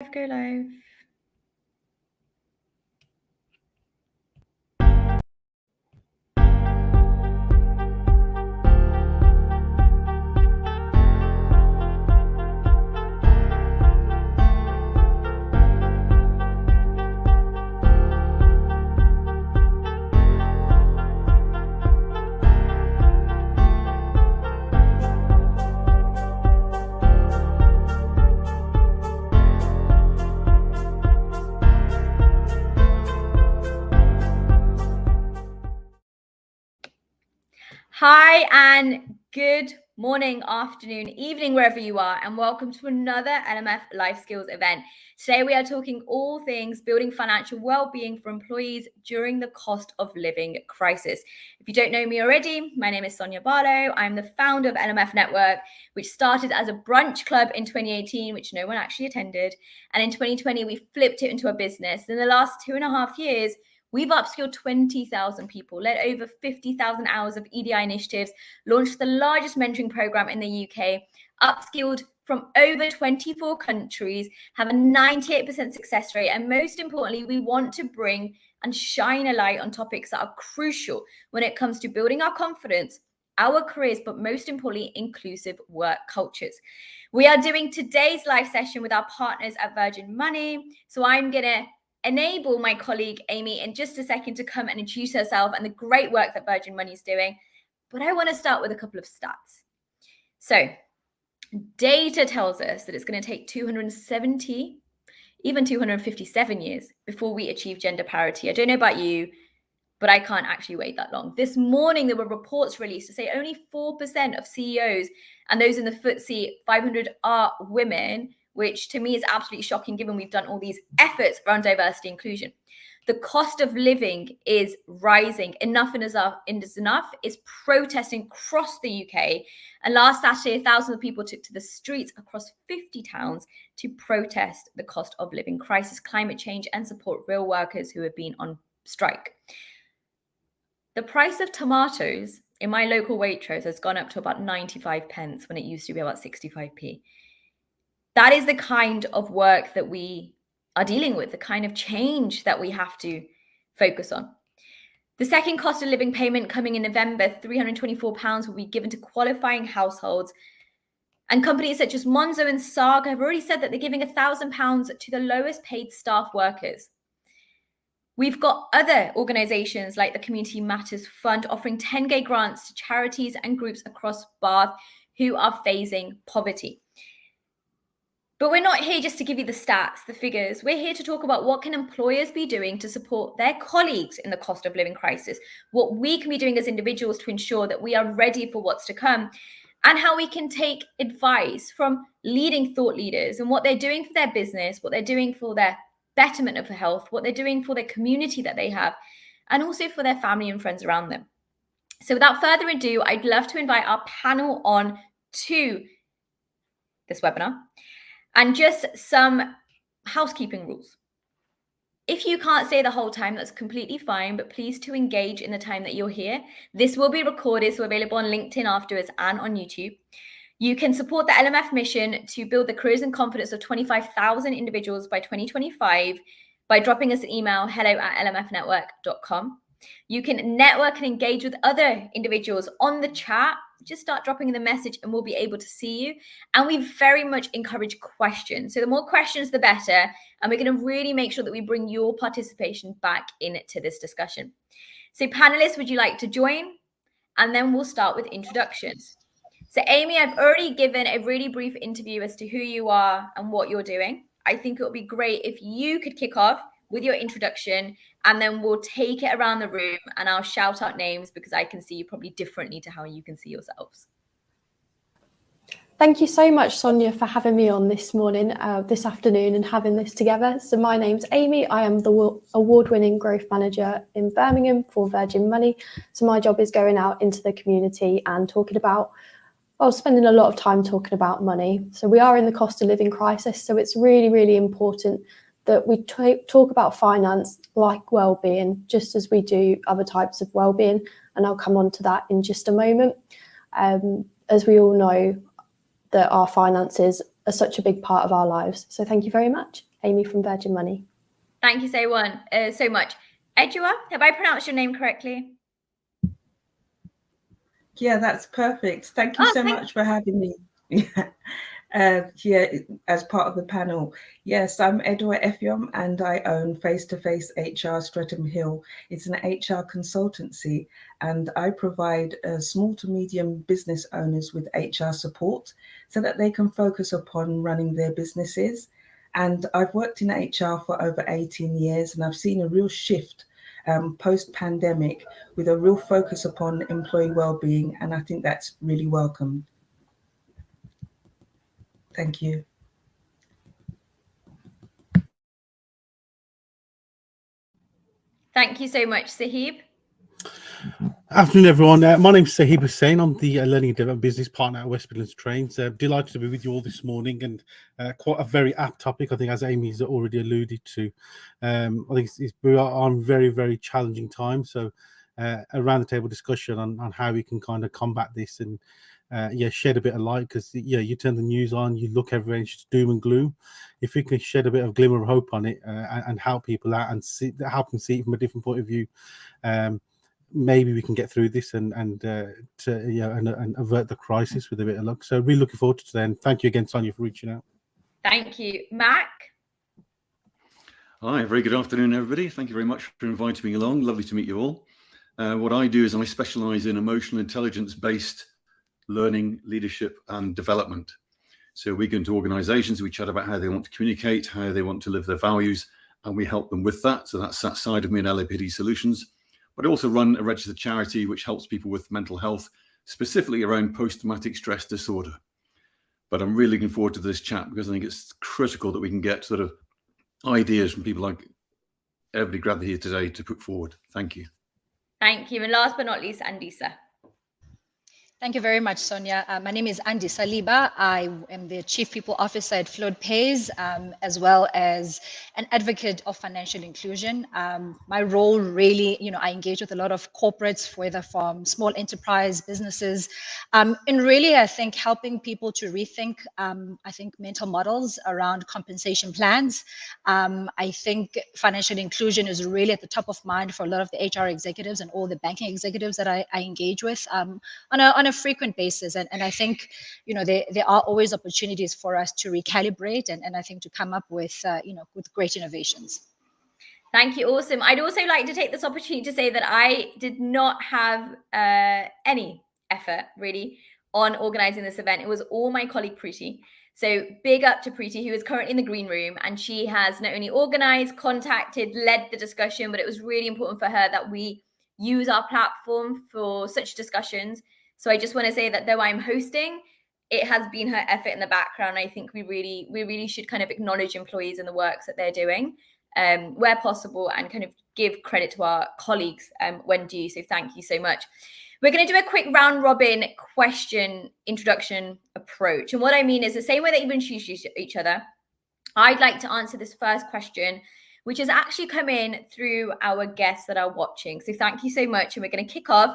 Go live. Hi and good morning, afternoon, evening, wherever you are, and welcome to another LMF Life Skills event. Today we are talking all things building financial well-being for employees during the cost of living crisis. If you don't know me already, my name is Sonia Barlow. I'm the founder of LMF Network, which started as a brunch club in 2018, which no one actually attended. And in 2020, we flipped it into a business. In the last 2.5 years, we've upskilled 20,000 people, led over 50,000 hours of EDI initiatives, launched the largest mentoring program in the UK, upskilled from over 24 countries, have a 98% success rate, and most importantly, we want to bring and shine a light on topics that are crucial when it comes to building our confidence, our careers, but most importantly, inclusive work cultures. We are doing today's live session with our partners at Virgin Money. So I'm going to enable my colleague Amy in just a second to come and introduce herself and the great work that Virgin Money is doing. But I want to start with a couple of stats. So data tells us that it's going to take 270, even 257 years before we achieve gender parity. I don't know about you, but I can't actually wait that long. This morning, there were reports released to say only 4% of CEOs and those in the Ftse 500 are women, which to me is absolutely shocking given we've done all these efforts around diversity inclusion. The cost of living is rising. Enough is enough is protesting across the UK. And last Saturday, thousands of people took to the streets across 50 towns to protest the cost of living crisis, climate change, and support real workers who have been on strike. The price of tomatoes in my local Waitrose has gone up to about 95 pence when it used to be about 65p. That is the kind of work that we are dealing with, the kind of change that we have to focus on. The second cost of living payment coming in November, £324 will be given to qualifying households. And companies such as Monzo and Saga have already said that they're giving £1,000 to the lowest paid staff workers. We've got other organisations like the Community Matters Fund offering 10k grants to charities and groups across Bath who are facing poverty. But we're not here just to give you the stats, the figures. We're here to talk about what can employers be doing to support their colleagues in the cost of living crisis, what we can be doing as individuals to ensure that we are ready for what's to come, and how we can take advice from leading thought leaders and what they're doing for their business, what they're doing for their betterment of health, what they're doing for their community that they have, and also for their family and friends around them. So without further ado, I'd love to invite our panel on to this webinar. And just some housekeeping rules. If you can't stay the whole time, that's completely fine, but please to engage in the time that you're here. This will be recorded, so available on LinkedIn afterwards and on YouTube. You can support the LMF mission to build the careers and confidence of 25,000 individuals by 2025 by dropping us an email, hello@lmfnetwork.com. You can network and engage with other individuals on the chat. Just start dropping the message and we'll be able to see you. And we very much encourage questions. So the more questions, the better. And we're going to really make sure that we bring your participation back into this discussion. So panelists, would you like to join? And then we'll start with introductions. So Amy, I've already given a really brief interview as to who you are and what you're doing. I think it would be great if you could kick off with your introduction, and then we'll take it around the room and I'll shout out names because I can see you probably differently to how you can see yourselves. Thank you so much, Sonia, for having me on this morning, this afternoon, and having this together. So my name's Amy. I am the award-winning growth manager in Birmingham for Virgin Money. So my job is going out into the community and talking about, well, spending a lot of time talking about money. So we are in the cost of living crisis. So it's really, really important that we talk about finance like well-being, just as we do other types of well-being. And I'll come on to that in just a moment. As we all know, that our finances are such a big part of our lives. So thank you very much. Amy from Virgin Money. Thank you so much. Edua, have I pronounced your name correctly? Yeah, that's perfect. Thank you so much for having me. Here as part of the panel. Yes, I'm Edua Effiom and I own Face-to-Face HR Streatham Hill. It's an HR consultancy and I provide small to medium business owners with HR support so that they can focus upon running their businesses. And I've worked in HR for over 18 years and I've seen a real shift post-pandemic with a real focus upon employee well-being, and I think that's really welcome. Thank you. Thank you so much, Sahib. Afternoon, everyone. My name's Sahib Hussain. I'm the Learning and Development Business Partner at West Midlands Trains. Delighted to be with you all this morning, and quite a very apt topic, I think, as Amy's already alluded to. I think we are on very, very challenging times. So around the table discussion on how we can kind of combat this and shed a bit of light, because you turn the news on, you look everywhere, it's just doom and gloom. If we can shed a bit of glimmer of hope on it and help people out and help them see it from a different point of view, maybe we can get through this and avert the crisis with a bit of luck. So really looking forward to today, and thank you again, Sonia, for reaching out. Thank you. Mac? Hi, very good afternoon, everybody. Thank you very much for inviting me along. Lovely to meet you all. What I do is I specialize in emotional intelligence-based learning, leadership, and development. So we go into organizations, we chat about how they want to communicate, how they want to live their values, and we help them with that. So that's that side of me in LAPD Solutions. But I also run a registered charity which helps people with mental health, specifically around post-traumatic stress disorder. But I'm really looking forward to this chat because I think it's critical that we can get sort of ideas from people like everybody gathered here today to put forward. Thank you. Thank you. And last but not least, Andisa. Thank you very much, Sonia. My name is Andi Saliba. I am the Chief People Officer at Flood Pays, as well as an advocate of financial inclusion. My role really, I engage with a lot of corporates, whether from small enterprise businesses, and really, I think helping people to rethink, mental models around compensation plans. I think financial inclusion is really at the top of mind for a lot of the HR executives and all the banking executives that I engage with on a frequent basis, and I think there are always opportunities for us to recalibrate and I think to come up with with great innovations. Thank you. Awesome. I'd also like to take this opportunity to say that I did not have any effort really on organizing this event. It was all my colleague Preeti. So big up to Preeti, who is currently in the green room, and she has not only organized, contacted, led the discussion, but it was really important for her that we use our platform for such discussions. So I just want to say that though I'm hosting, it has been her effort in the background. I think we really should kind of acknowledge employees and the works that they're doing where possible, and kind of give credit to our colleagues when due. So thank you so much. We're going to do a quick round robin question introduction approach. And what I mean is the same way that you introduce each other, I'd like to answer this first question, which has actually come in through our guests that are watching. So thank you so much. And we're going to kick off.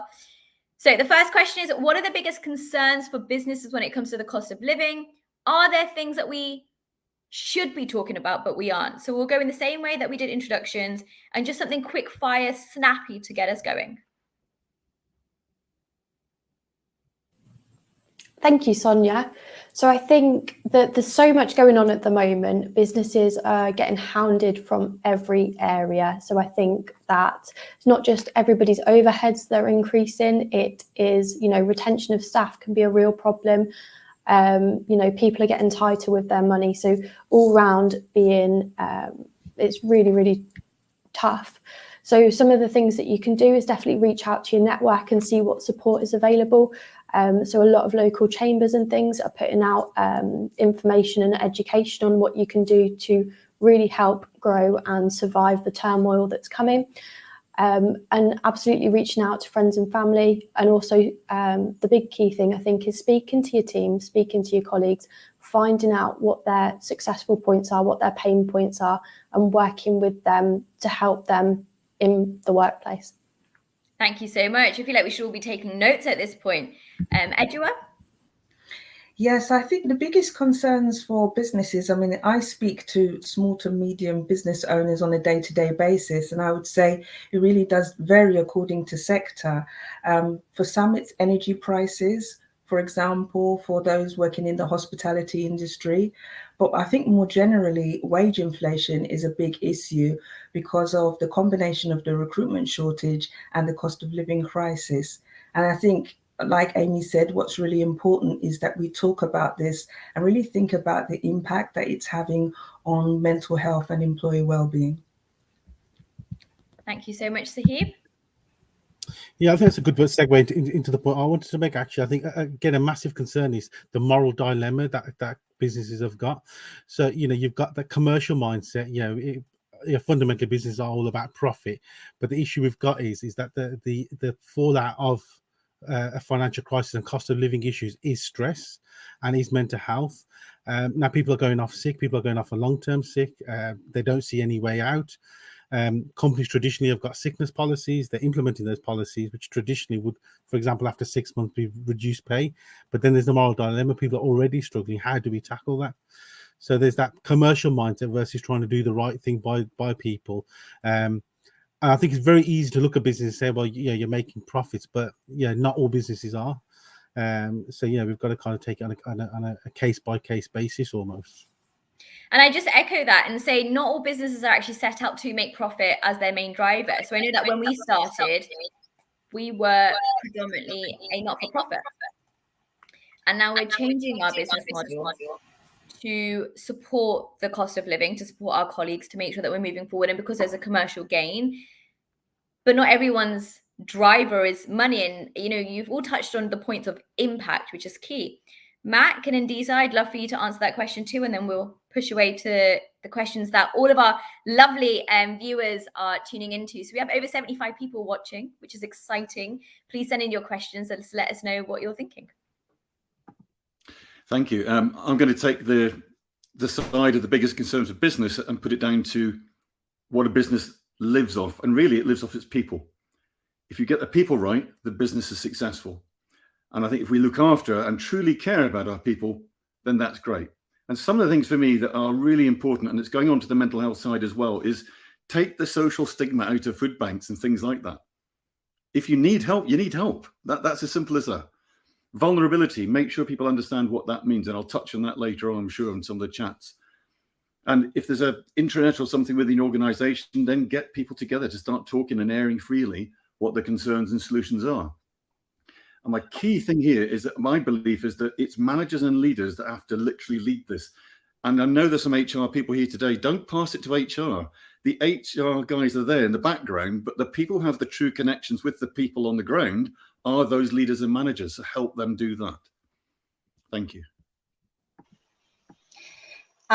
So the first question is, what are the biggest concerns for businesses when it comes to the cost of living? Are there things that we should be talking about, but we aren't? So we'll go in the same way that we did introductions, and just something quick fire, snappy to get us going. Thank you, Sonia. So I think that there's so much going on at the moment. Businesses are getting hounded from every area. So I think that it's not just everybody's overheads that are increasing. It is, retention of staff can be a real problem. People are getting tighter with their money. So all round being, it's really, really tough. So some of the things that you can do is definitely reach out to your network and see what support is available. So a lot of local chambers and things are putting out information and education on what you can do to really help grow and survive the turmoil that's coming. And absolutely reaching out to friends and family. And also the big key thing, I think, is speaking to your team, speaking to your colleagues, finding out what their successful points are, what their pain points are, and working with them to help them in the workplace. Thank you so much. I feel like we should all be taking notes at this point. Edua? Yes, I think the biggest concerns for businesses, I mean, I speak to small to medium business owners on a day-to-day basis, and I would say it really does vary according to sector. For some, it's energy prices, for example, for those working in the hospitality industry. But I think more generally, wage inflation is a big issue because of the combination of the recruitment shortage and the cost of living crisis. And I think, like Amy said, what's really important is that we talk about this and really think about the impact that it's having on mental health and employee well-being. Thank you so much, Sahib. Yeah, I think that's a good segue into the point I wanted to make. Actually, I think again a massive concern is the moral dilemma that businesses have got. So you've got the commercial mindset. Fundamentally businesses are all about profit, but the issue we've got is that the fallout of a financial crisis and cost of living issues is stress and is mental health. Now people are going off sick. People are going off a long-term sick. They don't see any way out. Companies traditionally have got sickness policies. They're implementing those policies, which traditionally would, for example, after 6 months be reduced pay. But then there's the moral dilemma. People are already struggling. How do we tackle that? So there's that commercial mindset versus trying to do the right thing by people. And I think it's very easy to look at business and say, well, yeah, you're making profits, but yeah, not all businesses are. So yeah, we've got to kind of take it on a case-by-case basis almost. And I just echo that and say not all businesses are actually set up to make profit as their main driver. So I know that when we started, we were predominantly a not-for-profit. And now we're changing our business model to support the cost of living, to support our colleagues, to make sure that we're moving forward. And because there's a commercial gain, but not everyone's driver is money. And, you've all touched on the points of impact, which is key. Matt, and Indisa, I'd love for you to answer that question too, and then we'll push away to the questions that all of our lovely viewers are tuning into. So we have over 75 people watching, which is exciting. Please send in your questions and let us know what you're thinking. Thank you. I'm going to take the side of the biggest concerns of business and put it down to what a business lives off. And really, it lives off its people. If you get the people right, the business is successful. And I think if we look after and truly care about our people, then that's great. And some of the things for me that are really important, and it's going on to the mental health side as well, is take the social stigma out of food banks and things like that. If you need help, you need help. That's as simple as that. Vulnerability, make sure people understand what that means. And I'll touch on that later on, I'm sure, in some of the chats. And if there's an intranet or something within the organization, then get people together to start talking and airing freely what the concerns and solutions are. And my key thing here is that my belief is that it's managers and leaders that have to literally lead this. And I know there's some HR people here today. Don't pass it to HR. The HR guys are there in the background, but the people who have the true connections with the people on the ground are those leaders and managers. So help them do that. Thank you.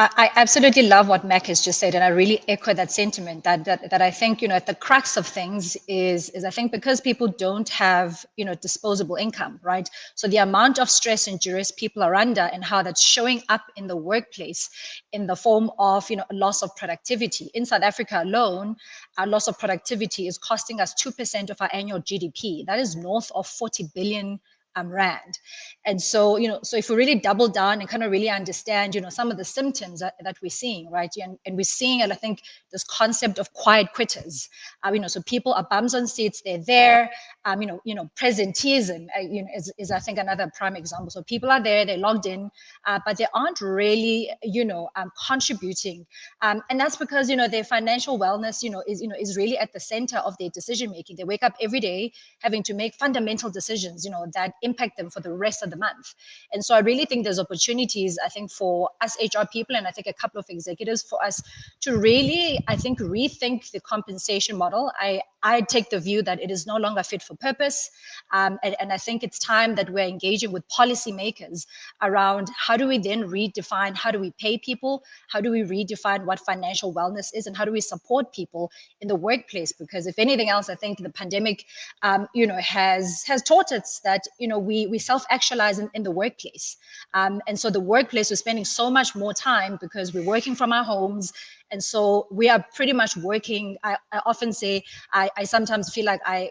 I absolutely love what Mac has just said, and I really echo that sentiment. That I think at the crux of things is I think because people don't have disposable income, right? So the amount of stress and duress people are under, and how that's showing up in the workplace in the form of loss of productivity. In South Africa alone, our loss of productivity is costing us 2% of our annual GDP. That is north of 40 billion rand. And so, so if we really double down and kind of really understand, some of the symptoms that we're seeing, right? And we're seeing, I think, this concept of quiet quitters. So people are bums on seats, they're there. Presenteeism, is I think another prime example. So people are there, they're logged in, but they aren't really, contributing. And that's because, their financial wellness, is really at the center of their decision making. They wake up every day having to make fundamental decisions, that impact them for the rest of the month. And so I really think there's opportunities, I think, for us HR people, and I think a couple of executives, for us to really, I think, rethink the compensation model. I take the view that it is no longer fit for purpose. And I think it's time that we're engaging with policymakers around how do we then redefine, how do we pay people? How do we redefine what financial wellness is? And how do we support people in the workplace? Because if anything else, I think the pandemic, has taught us that, we self-actualize in the workplace. And so the workplace, we're spending so much more time because we're working from our homes. And so we are pretty much working. I often say, I sometimes feel like I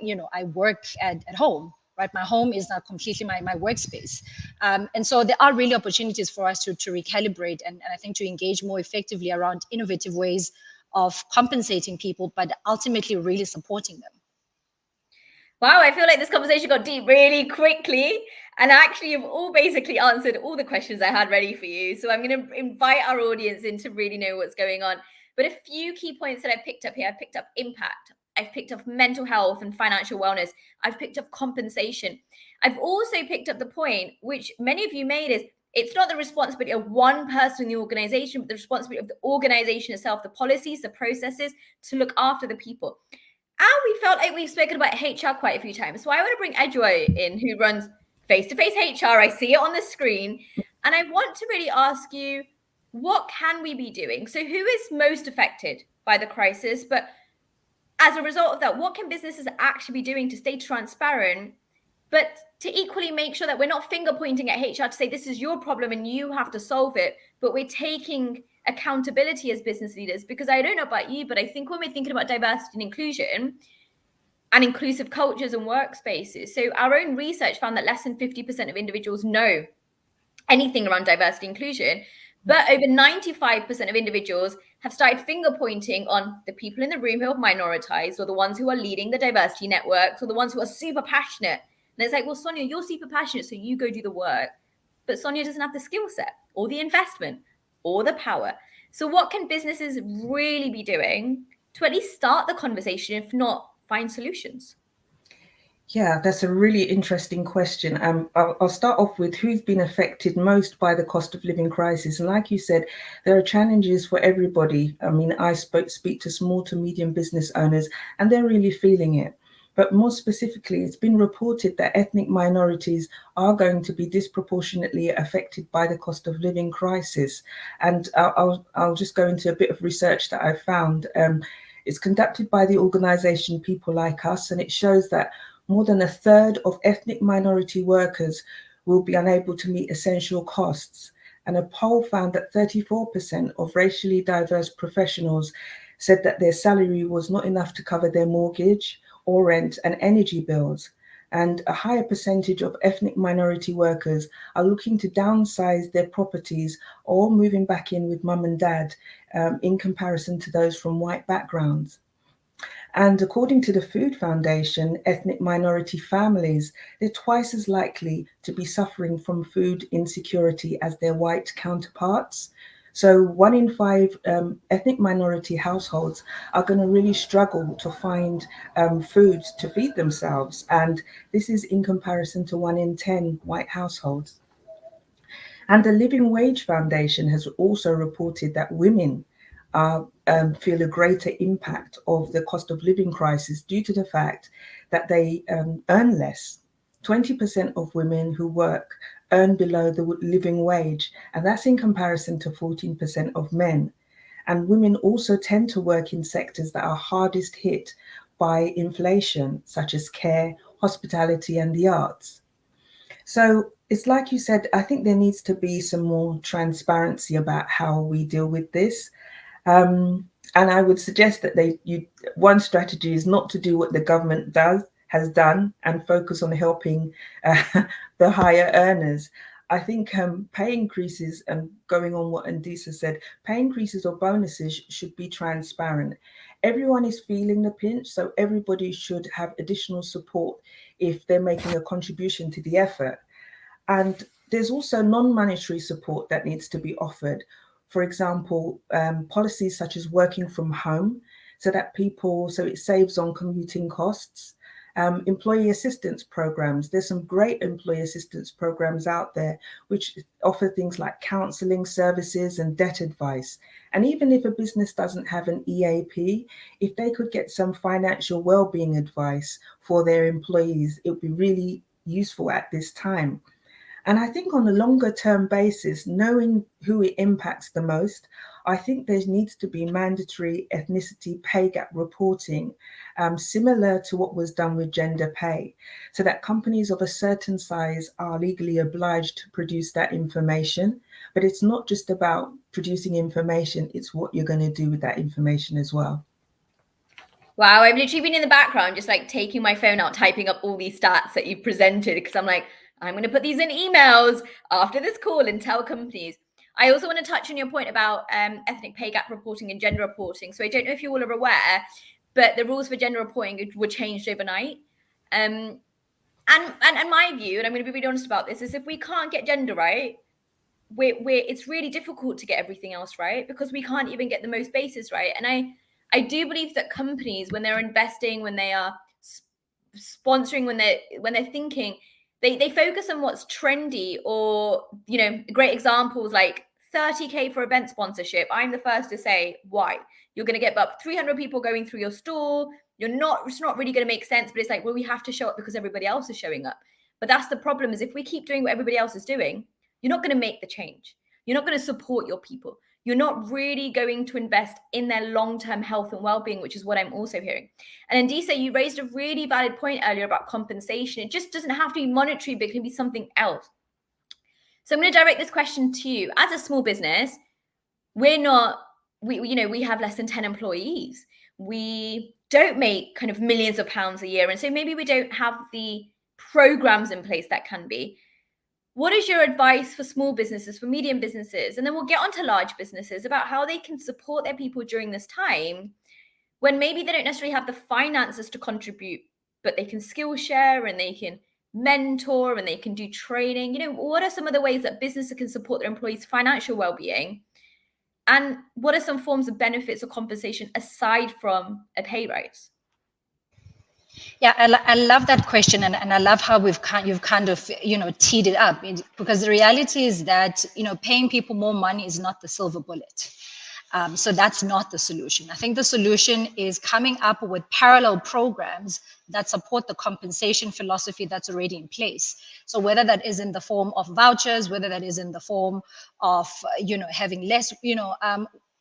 work at home, right? My home is now completely my workspace. And so there are really opportunities for us to recalibrate and I think to engage more effectively around innovative ways of compensating people, but ultimately really supporting them. Wow, I feel like this conversation got deep really quickly. And actually, you've all basically answered all the questions I had ready for you. So I'm going to invite our audience in to really know what's going on. But a few key points that I picked up here. I picked up impact. I've picked up mental health and financial wellness. I've picked up compensation. I've also picked up the point, which many of you made, is it's not the responsibility of one person in the organization, but the responsibility of the organization itself, the policies, the processes to look after the people. And we felt like we've spoken about HR quite a few times. So I want to bring Edjoy in, who runs face-to-face HR. I see it on the screen. And I want to really ask you, what can we be doing? So who is most affected by the crisis? But as a result of that, what can businesses actually be doing to stay transparent, but to equally make sure that we're not finger pointing at HR to say, this is your problem and you have to solve it, but we're taking accountability as business leaders? Because I don't know about you, but I think when we're thinking about diversity and inclusion and inclusive cultures and workspaces, so our own research found that less than 50% of individuals know anything around diversity and inclusion, but over 95% of individuals have started finger pointing on the people in the room who are minoritized, or the ones who are leading the diversity networks, or the ones who are super passionate. And it's like, well, Sonia, you're super passionate, so you go do the work. But Sonia doesn't have the skill set or the investment or the power. So what can businesses really be doing to at least start the conversation, if not find solutions? Yeah, that's a really interesting question. I'll start off with who's been affected most by the cost of living crisis. And like you said, there are challenges for everybody. I mean, I speak to small to medium business owners, and they're really feeling it. But more specifically, it's been reported that ethnic minorities are going to be disproportionately affected by the cost of living crisis. And I'll just go into a bit of research that I found. It's conducted by the organization People Like Us, and it shows that more than a third of ethnic minority workers will be unable to meet essential costs. And a poll found that 34% of racially diverse professionals said that their salary was not enough to cover their mortgage or rent and energy bills. And a higher percentage of ethnic minority workers are looking to downsize their properties or moving back in with mum and dad in comparison to those from white backgrounds. And according to the Food Foundation, ethnic minority families, they're twice as likely to be suffering from food insecurity as their white counterparts. So 1 in 5 ethnic minority households are going to really struggle to find food to feed themselves. And this is in comparison to 1 in 10 white households. And the Living Wage Foundation has also reported that women feel a greater impact of the cost of living crisis due to the fact that they earn less. 20% of women who work earn below the living wage, and that's in comparison to 14% of men. And women also tend to work in sectors that are hardest hit by inflation, such as care, hospitality, and the arts. So it's like you said, I think there needs to be some more transparency about how we deal with this. And I would suggest that one strategy is not to do what the government has done and focus on helping the higher earners. I think pay increases, and going on what Andisa said, pay increases or bonuses should be transparent. Everyone is feeling the pinch, so everybody should have additional support if they're making a contribution to the effort. And there's also non-monetary support that needs to be offered. For example, policies such as working from home, so it saves on commuting costs. Employee assistance programs. There's some great employee assistance programs out there which offer things like counseling services and debt advice. And even if a business doesn't have an EAP, if they could get some financial well-being advice for their employees, it would be really useful at this time. And I think on a longer term basis, knowing who it impacts the most, I think there needs to be mandatory ethnicity pay gap reporting, similar to what was done with gender pay, so that companies of a certain size are legally obliged to produce that information. But it's not just about producing information, it's what you're going to do with that information as well. Wow, I've literally been in the background, just like taking my phone out, typing up all these stats that you've presented, because I'm like, I'm going to put these in emails after this call and tell companies. I also want to touch on your point about ethnic pay gap reporting and gender reporting. So I don't know if you all are aware, but the rules for gender reporting were changed overnight. And my view, and I'm going to be really honest about this, is if we can't get gender right, it's really difficult to get everything else right, because we can't even get the most bases right. And I do believe that companies, when they're investing, when they are sponsoring, when they're thinking, they focus on what's trendy, or great examples like 30K for event sponsorship. I'm the first to say, why? You're going to get up 300 people going through your store. It's not really going to make sense, but it's like, well, we have to show up because everybody else is showing up. But that's the problem, is if we keep doing what everybody else is doing, you're not going to make the change. You're not going to support your people. You're not really going to invest in their long-term health and well-being, which is what I'm also hearing. And Ndisa, you raised a really valid point earlier about compensation. It just doesn't have to be monetary, but it can be something else. So I'm going to direct this question to you. As a small business, we have less than 10 employees. We don't make kind of millions of pounds a year. And so maybe we don't have the programs in place that can be. What is your advice for small businesses, for medium businesses? And then we'll get onto large businesses about how they can support their people during this time, when maybe they don't necessarily have the finances to contribute, but they can skill share and they can mentor and they can do training. What are some of the ways that businesses can support their employees' financial well-being? And what are some forms of benefits or compensation aside from a pay rise? Yeah, I love that question, and I love how you've kind of teed it up, because the reality is that paying people more money is not the silver bullet. So that's not the solution. I think the solution is coming up with parallel programs that support the compensation philosophy that's already in place. So whether that is in the form of vouchers, whether that is in the form of having less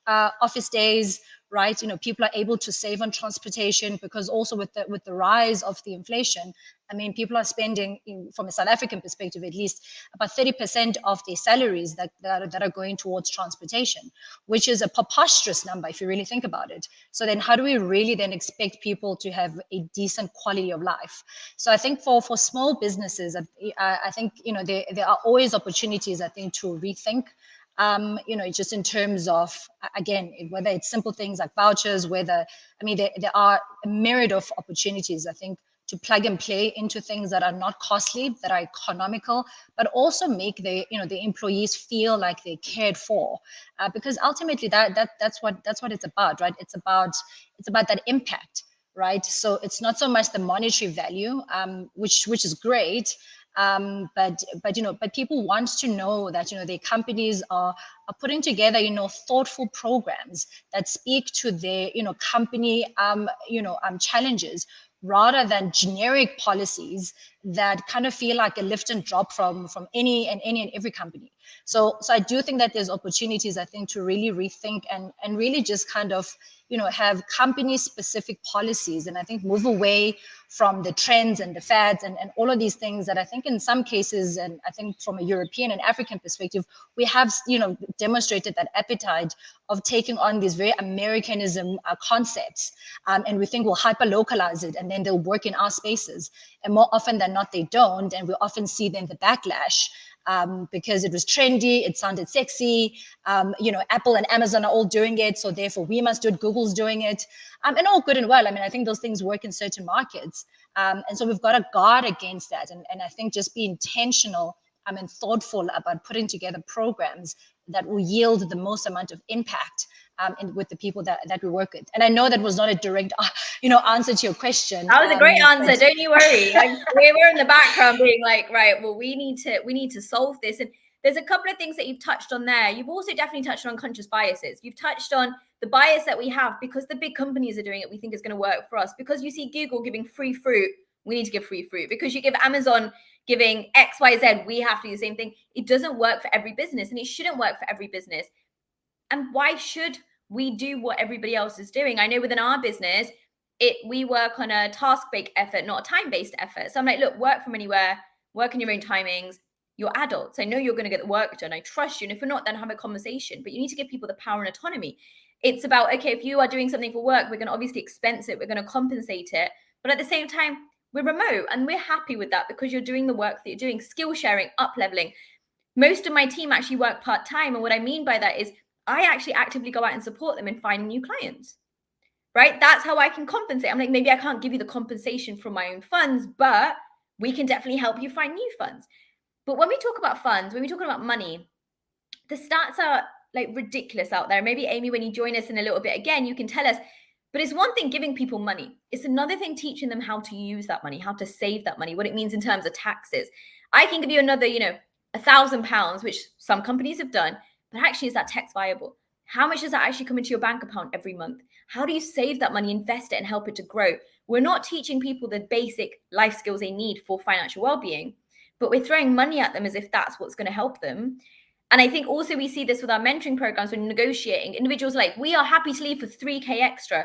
office days, right? People are able to save on transportation, because also with the rise of the inflation, I mean, people are spending, from a South African perspective at least, about 30% of their salaries that are going towards transportation, which is a preposterous number if you really think about it. So then how do we really then expect people to have a decent quality of life? So I think for small businesses, I think there are always opportunities, I think, to rethink. Just in terms of, again, whether it's simple things like vouchers, there are a myriad of opportunities, I think, to plug and play into things that are not costly, that are economical, but also make the employees feel like they're cared for, because ultimately that's what it's about, right? It's about that impact, right? So it's not so much the monetary value, which is great. But people want to know that their companies are putting together thoughtful programs that speak to their company challenges, rather than generic policies that kind of feel like a lift and drop from any and every company. So I do think that there's opportunities, I think, to really rethink and really just kind of have company specific policies, and I think move away from the trends and the fads and all of these things that I think in some cases, and I think from a European and African perspective, we have demonstrated that appetite of taking on these very Americanism concepts, and we think we'll hyper localize it and then they'll work in our spaces, and more often than not they don't, and we often see then the backlash. Because it was trendy, it sounded sexy, Apple and Amazon are all doing it, so therefore we must do it, Google's doing it, and all good and well. I mean, I think those things work in certain markets, and so we've got to guard against that, and I think just be intentional and thoughtful about putting together programs that will yield the most amount of impact with the people that we work with. And I know that was not a direct answer to your question. That was a great answer. Don't you worry. We're in the background being like, right, well, we need to solve this. And there's a couple of things that you've touched on there. You've also definitely touched on unconscious biases. You've touched on the bias that we have because the big companies are doing it. We think is going to work for us. Because you see Google giving free fruit, we need to give free fruit. Because you give Amazon giving X, Y, Z, we have to do the same thing. It doesn't work for every business, and it shouldn't work for every business. And why should we do what everybody else is doing? I know within our business, we work on a task-based effort, not a time-based effort. So I'm like, look, work from anywhere, work in your own timings. You're adults. I know you're going to get the work done. I trust you. And if you're not, then have a conversation. But you need to give people the power and autonomy. It's about, okay, if you are doing something for work, we're going to obviously expense it, we're going to compensate it. But at the same time, we're remote and we're happy with that because you're doing the work that you're doing, skill sharing, up leveling. Most of my team actually work part-time. And what I mean by that is I actually actively go out and support them in finding new clients, right? That's how I can compensate. I'm like, maybe I can't give you the compensation from my own funds, but we can definitely help you find new funds. But when we talk about funds, when we talk about money, the stats are like ridiculous out there. Maybe Amy, when you join us in a little bit again, you can tell us. But it's one thing giving people money. It's another thing teaching them how to use that money, how to save that money, what it means in terms of taxes. I can give you another, £1,000, which some companies have done, but actually is that tax viable? How much does that actually come into your bank account every month? How do you save that money, invest it, and help it to grow? We're not teaching people the basic life skills they need for financial well-being, but we're throwing money at them as if that's what's going to help them. And I think also we see this with our mentoring programs when negotiating. Individuals are like, we are happy to leave for 3K extra.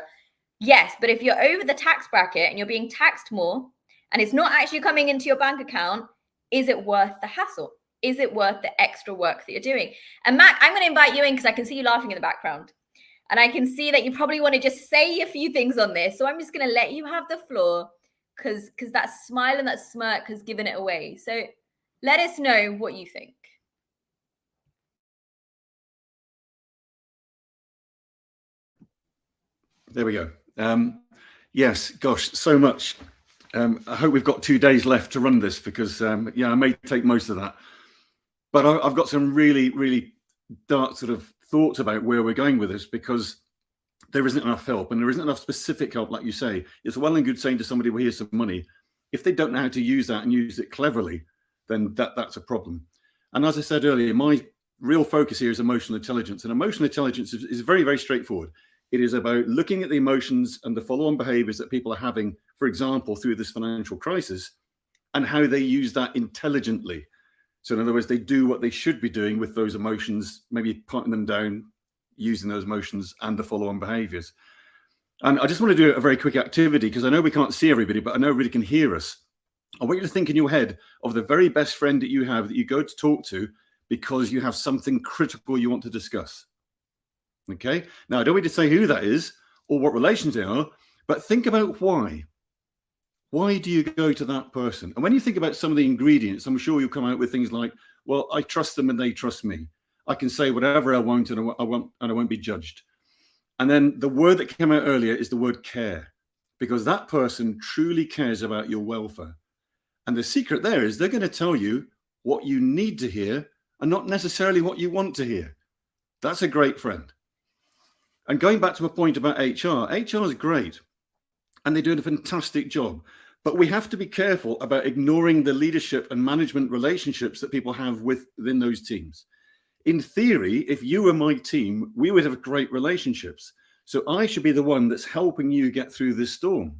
Yes, but if you're over the tax bracket and you're being taxed more and it's not actually coming into your bank account, is it worth the hassle? Is it worth the extra work that you're doing? And Mac, I'm going to invite you in because I can see you laughing in the background. And I can see that you probably want to just say a few things on this. So I'm just going to let you have the floor because that smile and that smirk has given it away. So let us know what you think. There we go. Yes, gosh, so much. I hope we've got 2 days left to run this because, I may take most of that. But I've got some really, really dark sort of thoughts about where we're going with this because there isn't enough help and there isn't enough specific help, like you say. It's well and good saying to somebody, well, here's some money. If they don't know how to use that and use it cleverly, then that's a problem. And as I said earlier, my real focus here is emotional intelligence. And emotional intelligence is very, very straightforward. It is about looking at the emotions and the follow-on behaviors that people are having, for example, through this financial crisis, and how they use that intelligently. So in other words, they do what they should be doing with those emotions, maybe putting them down, using those emotions and the follow-on behaviors. And I just want to do a very quick activity because I know we can't see everybody, but I know everybody can hear us. I want you to think in your head of the very best friend that you have that you go to talk to because you have something critical you want to discuss. Okay, now I don't need to say who that is or what relations they are, but think about why. Why do you go to that person? And when you think about some of the ingredients, I'm sure you'll come out with things like, well, I trust them and they trust me. I can say whatever I want and I won't be judged. And then the word that came out earlier is the word care, because that person truly cares about your welfare. And the secret there is they're going to tell you what you need to hear and not necessarily what you want to hear. That's a great friend. And going back to a point about HR is great and they're doing a fantastic job, but we have to be careful about ignoring the leadership and management relationships that people have within those teams. In theory, if you were my team, we would have great relationships. So I should be the one that's helping you get through this storm.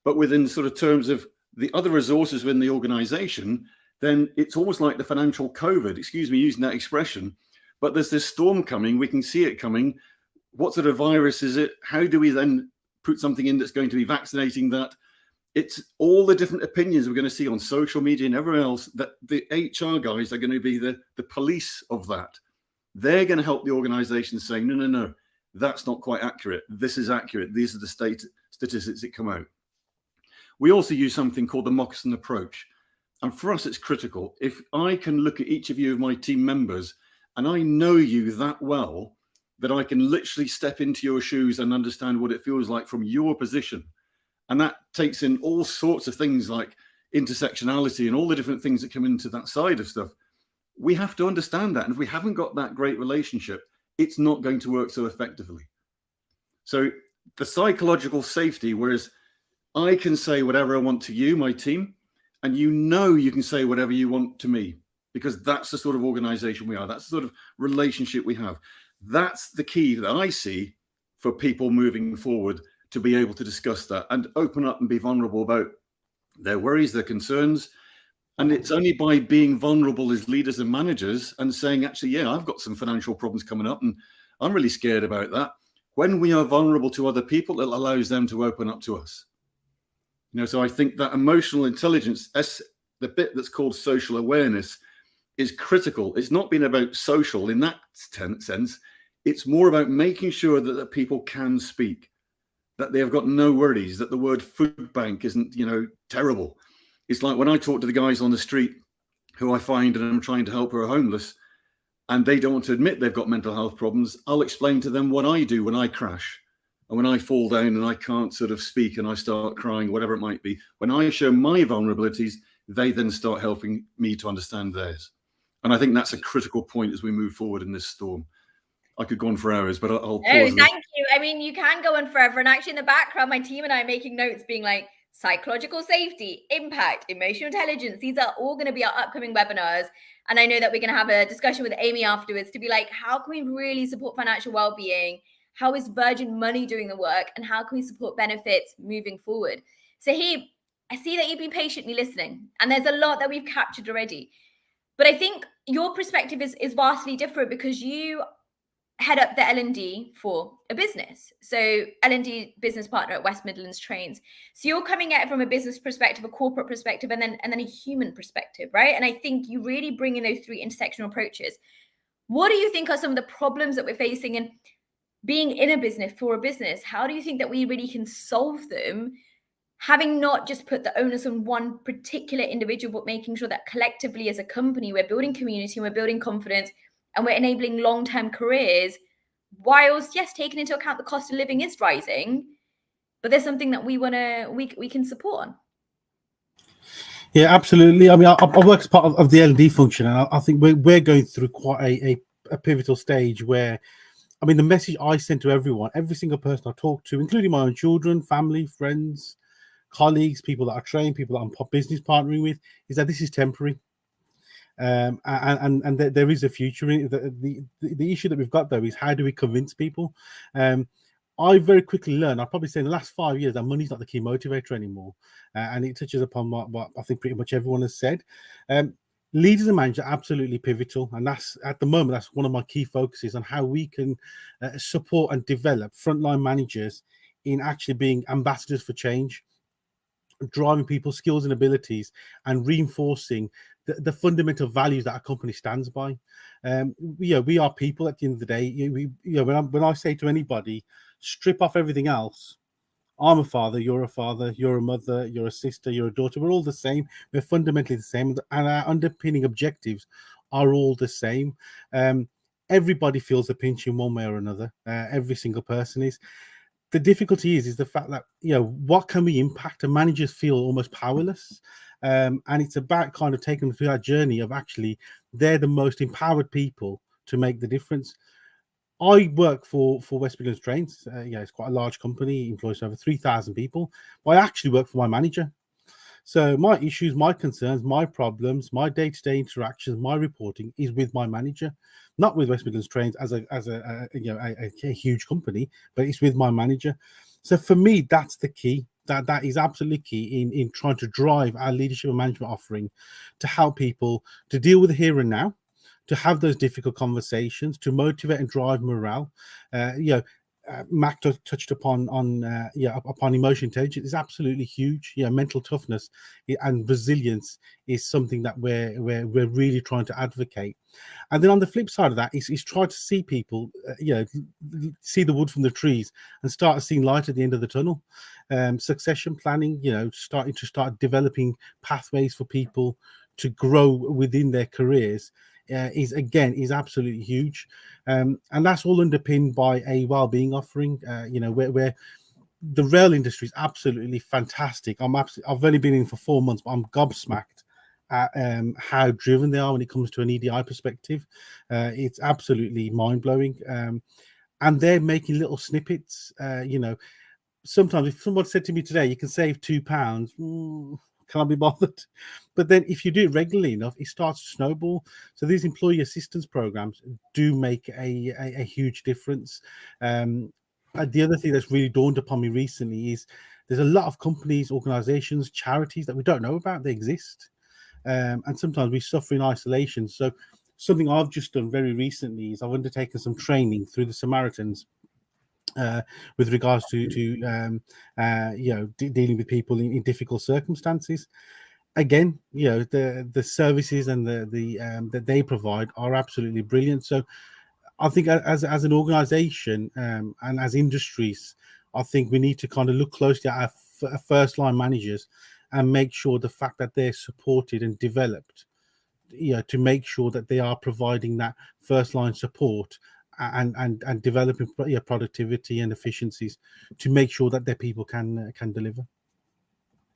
But within sort of terms of the other resources within the organization, then it's almost like the financial COVID, excuse me using that expression, but there's this storm coming, we can see it coming. What sort of virus is it? How do we then put something in that's going to be vaccinating that? It's all the different opinions we're going to see on social media and everywhere else that the HR guys are going to be the police of that. They're going to help the organization say, no, that's not quite accurate. This is accurate. These are the statistics that come out. We also use something called the Moccasin Approach. And for us, it's critical. If I can look at each of you, my team members, and I know you that well, that I can literally step into your shoes and understand what it feels like from your position. And that takes in all sorts of things like intersectionality and all the different things that come into that side of stuff. We have to understand that. And if we haven't got that great relationship, it's not going to work so effectively. So the psychological safety, whereas I can say whatever I want to you, my team, and you can say whatever you want to me, because that's the sort of organization we are. That's the sort of relationship we have. That's the key that I see for people moving forward, to be able to discuss that and open up and be vulnerable about their worries, their concerns. And it's only by being vulnerable as leaders and managers and saying, actually, yeah, I've got some financial problems coming up and I'm really scared about that. When we are vulnerable to other people, it allows them to open up to us. So I think that emotional intelligence, the bit that's called social awareness, is critical. It's not been about social in that sense. It's more about making sure that people can speak, that they have got no worries, that the word food bank isn't, terrible. It's like when I talk to the guys on the street who I find and I'm trying to help who are homeless, and they don't want to admit they've got mental health problems, I'll explain to them what I do when I crash and when I fall down and I can't sort of speak and I start crying, whatever it might be. When I show my vulnerabilities, they then start helping me to understand theirs. And I think that's a critical point as we move forward in this storm. I could go on for hours, but I'll pause. Oh, thank you. I mean, you can go on forever. And actually in the background, my team and I are making notes being like, psychological safety, impact, emotional intelligence. These are all going to be our upcoming webinars. And I know that we're going to have a discussion with Amy afterwards to be like, how can we really support financial well-being? How is Virgin Money doing the work? And how can we support benefits moving forward? So I see that you've been patiently listening, and there's a lot that we've captured already. But I think your perspective is vastly different because you head up the L&D for a business. So L&D business partner at West Midlands Trains. So you're coming at it from a business perspective, a corporate perspective, and then a human perspective, right? And I think you really bring in those three intersectional approaches. What do you think are some of the problems that we're facing in being in a business for a business? How do you think that we really can solve them, having not just put the onus on one particular individual, but making sure that collectively as a company, we're building community, we're building confidence, and we're enabling long-term careers, whilst, yes, taking into account the cost of living is rising, but there's something that we can support on. Yeah, absolutely. I mean, I work as part of the L&D function, and I think we're going through quite a pivotal stage where, I mean, the message I send to everyone, every single person I talk to, including my own children, family, friends, colleagues, people that I train, people that I'm business partnering with, is that this is temporary. And there is a future in it. The issue that we've got though is how do we convince people? I very quickly learned, I'd probably say in the last 5 years, that money's not the key motivator anymore, and it touches upon what I think pretty much everyone has said. Leaders and managers are absolutely pivotal, and that's at the moment that's one of my key focuses on how we can support and develop frontline managers in actually being ambassadors for change, driving people's skills and abilities and reinforcing the fundamental values that our company stands by. We are people at the end of the day. When I say to anybody, strip off everything else, I'm a father, you're a mother, you're a sister, you're a daughter, we're all the same. We're fundamentally the same, and our underpinning objectives are all the same. Everybody feels the pinch in one way or another. Every single person is. The difficulty is the fact that, what can we impact? And managers feel almost powerless. And it's about kind of taking them through that journey of actually they're the most empowered people to make the difference. I work for West Midlands Trains. It's quite a large company, employs over 3,000 people. But I actually work for my manager. So my issues, my concerns, my problems, my day-to-day interactions, my reporting is with my manager, not with West Midlands Trains as a huge company, but it's with my manager. So for me, that's the key. That is absolutely key in trying to drive our leadership and management offering to help people to deal with the here and now, to have those difficult conversations, to motivate and drive morale. Mac touched upon emotional intelligence is absolutely huge. Mental toughness and resilience is something that we're really trying to advocate. And then on the flip side of that is try to see people, see the wood from the trees and start seeing light at the end of the tunnel. Succession planning, starting to developing pathways for people to grow within their careers. Is absolutely huge, and that's all underpinned by a well-being offering. Where the rail industry is absolutely fantastic. I've only been in for 4 months, but I'm gobsmacked at how driven they are when it comes to an EDI perspective. It's absolutely mind-blowing, and they're making little snippets. Sometimes if someone said to me today, "You can save £2," can't be bothered. But then if you do it regularly enough, it starts to snowball. So these employee assistance programs do make a huge difference. The other thing that's really dawned upon me recently is there's a lot of companies, organizations, charities that we don't know about. They exist. And sometimes we suffer in isolation. So something I've just done very recently is I've undertaken some training through the Samaritans with regards to dealing with people in difficult circumstances. Again, the services and the that they provide are absolutely brilliant. So I think as an organisation and as industries, I think we need to kind of look closely at our first line managers and make sure the fact that they're supported and developed, to make sure that they are providing that first line support and developing productivity and efficiencies to make sure that their people can deliver.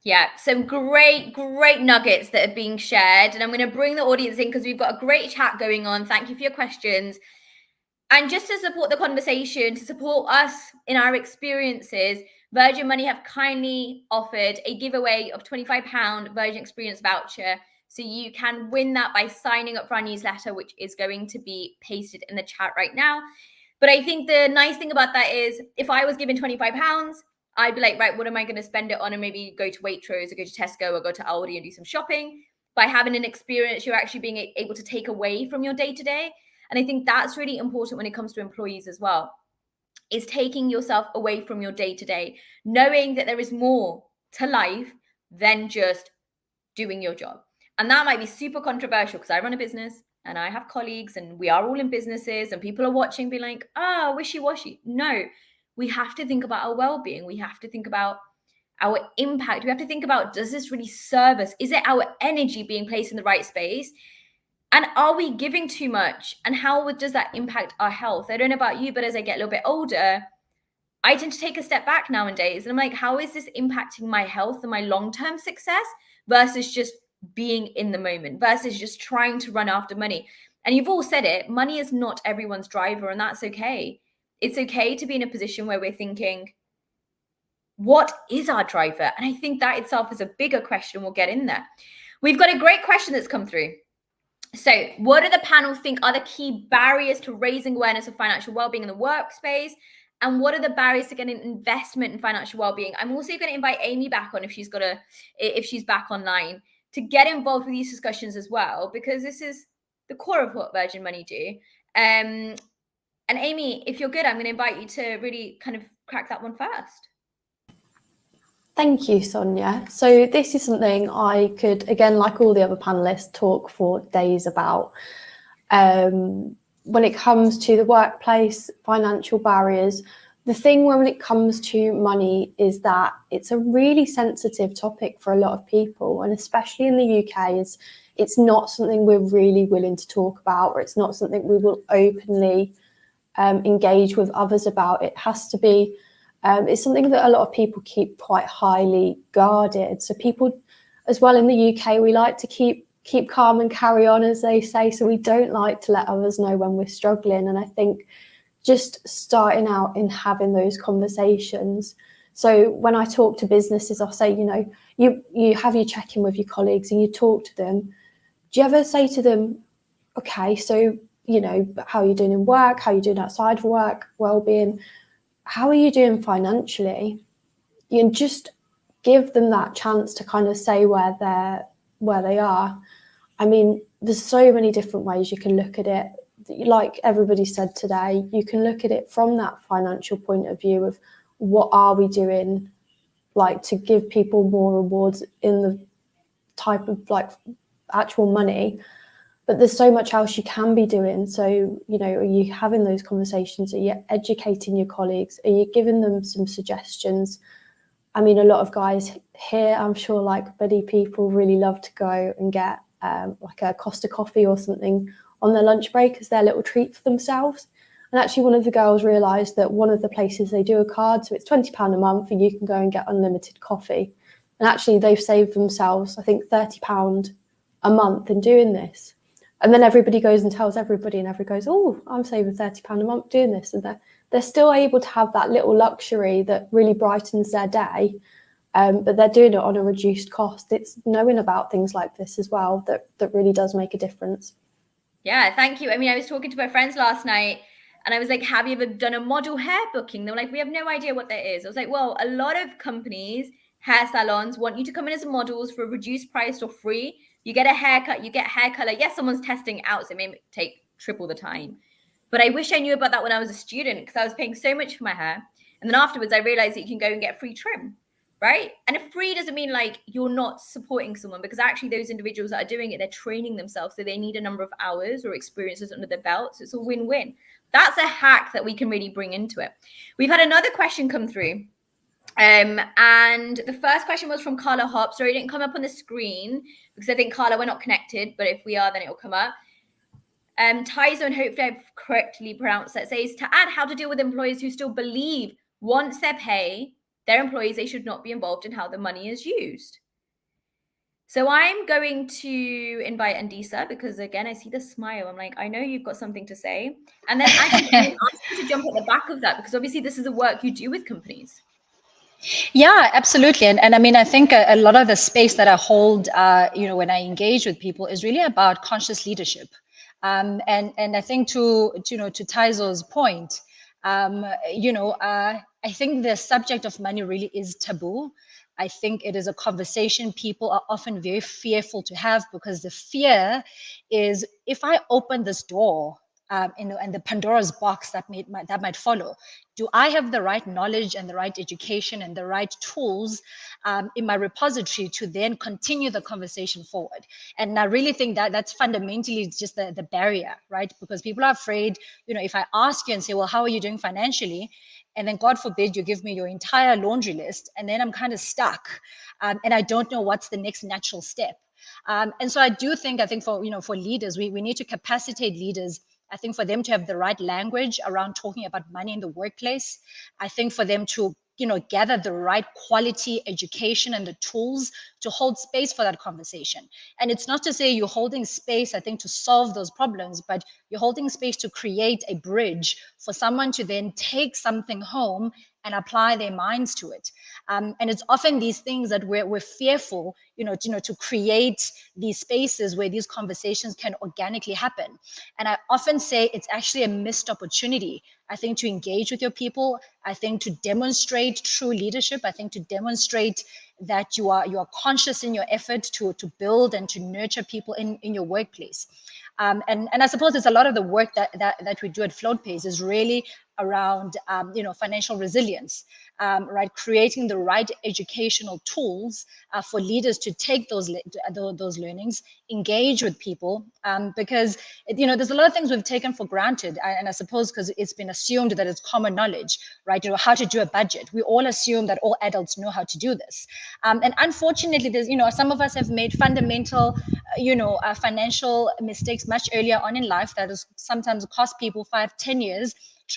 Yeah, some great nuggets that are being shared. And I'm going to bring the audience in because we've got a great chat going on. Thank you for your questions. And just to support the conversation, to support us in our experiences, Virgin Money have kindly offered a giveaway of £25 Virgin Experience voucher. So you can win that by signing up for our newsletter, which is going to be pasted in the chat right now. But I think the nice thing about that is if I was given £25, I'd be like, right, what am I going to spend it on? And maybe go to Waitrose or go to Tesco or go to Aldi and do some shopping. By having an experience, you're actually being able to take away from your day-to-day. And I think that's really important when it comes to employees as well, is taking yourself away from your day-to-day, knowing that there is more to life than just doing your job. And that might be super controversial because I run a business and I have colleagues and we are all in businesses and people are watching being like, wishy-washy. No, we have to think about our well-being. We have to think about our impact. We have to think about, does this really serve us? Is it our energy being placed in the right space? And are we giving too much? And how does that impact our health? I don't know about you, but as I get a little bit older, I tend to take a step back nowadays. And I'm like, how is this impacting my health and my long-term success versus just being in the moment, versus just trying to run after money? And you've all said it, money is not everyone's driver, and that's okay. It's okay to be in a position where we're thinking, what is our driver? And I think that itself is a bigger question. We'll get in there. We've got a great question that's come through. So what do the panel think are the key barriers to raising awareness of financial well-being in the workspace? And what are the barriers to getting investment in financial well-being? I'm also going to invite Amy back on if she's back online to get involved with these discussions as well, because this is the core of what Virgin Money do. And Amy, if you're good, I'm going to invite you to really kind of crack that one first. Thank you, Sonia. So this is something I could, again, like all the other panelists, talk for days about. When it comes to the workplace, financial barriers, the thing when it comes to money is that it's a really sensitive topic for a lot of people, and especially in the UK, it's not something we're really willing to talk about, or it's not something we will openly engage with others about. It has to be it's something that a lot of people keep quite highly guarded. So people as well in the UK, we like to keep calm and carry on, as they say. So we don't like to let others know when we're struggling. And I think just starting out in having those conversations. So when I talk to businesses, I'll say, you have your check-in with your colleagues and you talk to them. Do you ever say to them, okay, so, how are you doing in work? How are you doing outside of work? Well-being? How are you doing financially? You just give them that chance to kind of say where they are. I mean, there's so many different ways you can look at it. Like everybody said today, you can look at it from that financial point of view of what are we doing, like to give people more rewards in the type of like actual money. But there's so much else you can be doing. So, are you having those conversations? Are you educating your colleagues? Are you giving them some suggestions? I mean, a lot of guys here, I'm sure, like buddy people, really love to go and get like a Costa coffee or something on their lunch break as their little treat for themselves. And actually, one of the girls realised that one of the places they do a card, so it's £20 a month, and you can go and get unlimited coffee. And actually, they've saved themselves, I think, £30 a month in doing this. And then everybody goes and tells everybody, and everybody goes, oh, I'm saving £30 a month doing this. And they're still able to have that little luxury that really brightens their day, but they're doing it on a reduced cost. It's knowing about things like this as well that really does make a difference. Yeah, thank you. I mean, I was talking to my friends last night and I was like, have you ever done a model hair booking? They were like, we have no idea what that is. I was like, well, a lot of companies, hair salons want you to come in as models for a reduced price or free. You get a haircut, you get hair color. Yes, someone's testing it out, so it may take triple the time. But I wish I knew about that when I was a student because I was paying so much for my hair. And then afterwards, I realized that you can go and get free trim. right? And if free doesn't mean like you're not supporting someone, because actually those individuals that are doing it, they're training themselves, so they need a number of hours or experiences under their belt. So it's a win-win. That's a hack that we can really bring into it. We've had another question come through. And the first question was from Carla Hop. Sorry, it didn't come up on the screen because I think, Carla, we're not connected, but if we are, then it will come up. Tyzone, hopefully I've correctly pronounced that, says to add how to deal with employers who still believe once they pay their employees, they should not be involved in how the money is used. So I'm going to invite Andisa because, again, I see the smile. I'm like, I know you've got something to say. And then actually, I'm ask you to jump at the back of that because obviously this is the work you do with companies. Yeah, absolutely. And I mean, I think a lot of the space that I hold, when I engage with people is really about conscious leadership. And I think to Taizo's point, I think the subject of money really is taboo. I think it is a conversation people are often very fearful to have because the fear is if I open this door, and the Pandora's box that might follow. Do I have the right knowledge and the right education and the right tools in my repository to then continue the conversation forward? And I really think that that's fundamentally just the barrier, right? Because people are afraid, if I ask you and say, well, how are you doing financially? And then God forbid you give me your entire laundry list and then I'm kind of stuck and I don't know what's the next natural step. And so I think for leaders, we need to capacitate leaders. I think for them to have the right language around talking about money in the workplace. I think for them to gather the right quality education and the tools to hold space for that conversation. And it's not to say you're holding space, I think, to solve those problems, but you're holding space to create a bridge for someone to then take something home and apply their minds to it. And it's often these things that we're fearful, to create these spaces where these conversations can organically happen. And I often say it's actually a missed opportunity, I think, to engage with your people. I think to demonstrate true leadership. I think to demonstrate that you are conscious in your effort to build and to nurture people in your workplace. And I suppose it's a lot of the work that we do at FloatPace is really around financial resilience, right? Creating the right educational tools for leaders to take those learnings, engage with people, because there's a lot of things we've taken for granted, and I suppose because it's been assumed that it's common knowledge, right? How to do a budget. We all assume that all adults know how to do this, and unfortunately, there's some of us have made fundamental, financial mistakes much earlier on in life that has sometimes cost people 5-10 years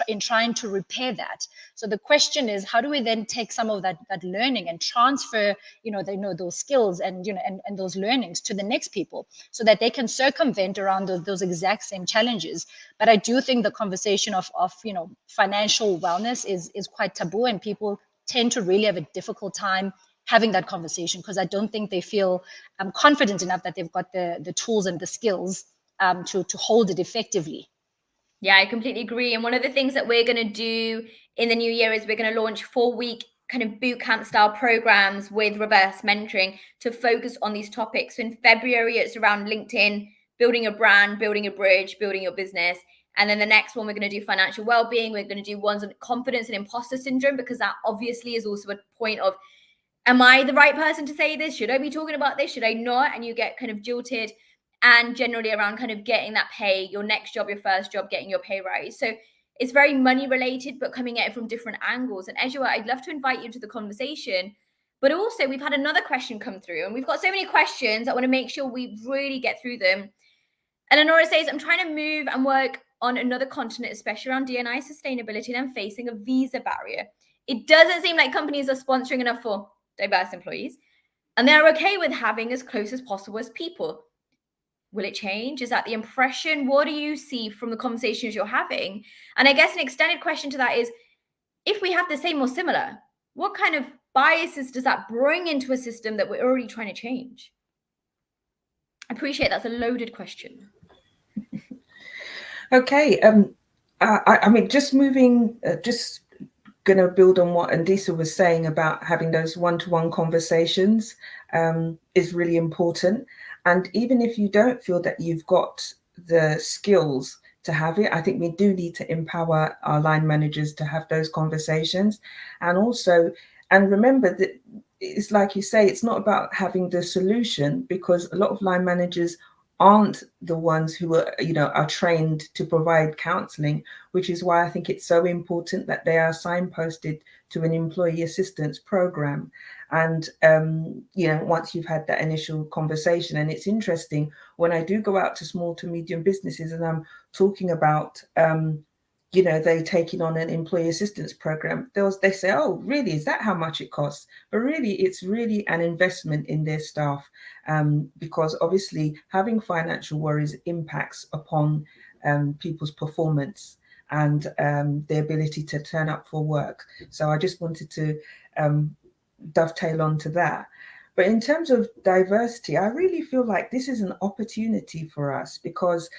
in trying to repair that. So the question is, how do we then take some of that learning and transfer, those skills and and those learnings to the next people, so that they can circumvent around those exact same challenges. But I do think the conversation of financial wellness is quite taboo, and people tend to really have a difficult time having that conversation because I don't think they feel confident enough that they've got the tools and the skills to hold it effectively. Yeah, I completely agree. And one of the things that we're going to do in the new year is we're going to launch 4-week kind of boot camp style programs with reverse mentoring to focus on these topics. So in February, it's around LinkedIn, building a brand, building a bridge, building your business. And then the next one, we're going to do financial well-being. We're going to do ones on confidence and imposter syndrome, because that obviously is also a point of, am I the right person to say this? Should I be talking about this? Should I not? And you get kind of jilted. And generally around kind of getting that pay, your next job, your first job, getting your pay rise. So it's very money related, but coming at it from different angles. And Ezra, I'd love to invite you to the conversation. But also, we've had another question come through, and we've got so many questions. I want to make sure we really get through them. And Honora says, I'm trying to move and work on another continent, especially around D&I sustainability, and I'm facing a visa barrier. It doesn't seem like companies are sponsoring enough for diverse employees, and they're okay with having as close as possible as people. Will it change? Is that the impression? What do you see from the conversations you're having? And I guess an extended question to that is, if we have the same or similar, what kind of biases does that bring into a system that we're already trying to change? I appreciate that's a loaded question. Okay. I mean, just moving, just going to build on what Andisa was saying about having those one-to-one conversations is really important. And even if you don't feel that you've got the skills to have it, I think we do need to empower our line managers to have those conversations. And also, and remember that it's like you say, it's not about having the solution, because a lot of line managers aren't the ones who are trained to provide counseling, which is why I think it's so important that they are signposted to an employee assistance program. And once you've had that initial conversation, and it's interesting when I do go out to small to medium businesses and I'm talking about they taking on an employee assistance program, they say, oh, really? Is that how much it costs? But really, it's really an investment in their staff, because obviously having financial worries impacts upon people's performance and their ability to turn up for work. So I just wanted to dovetail onto that. But in terms of diversity, I really feel like this is an opportunity for us, because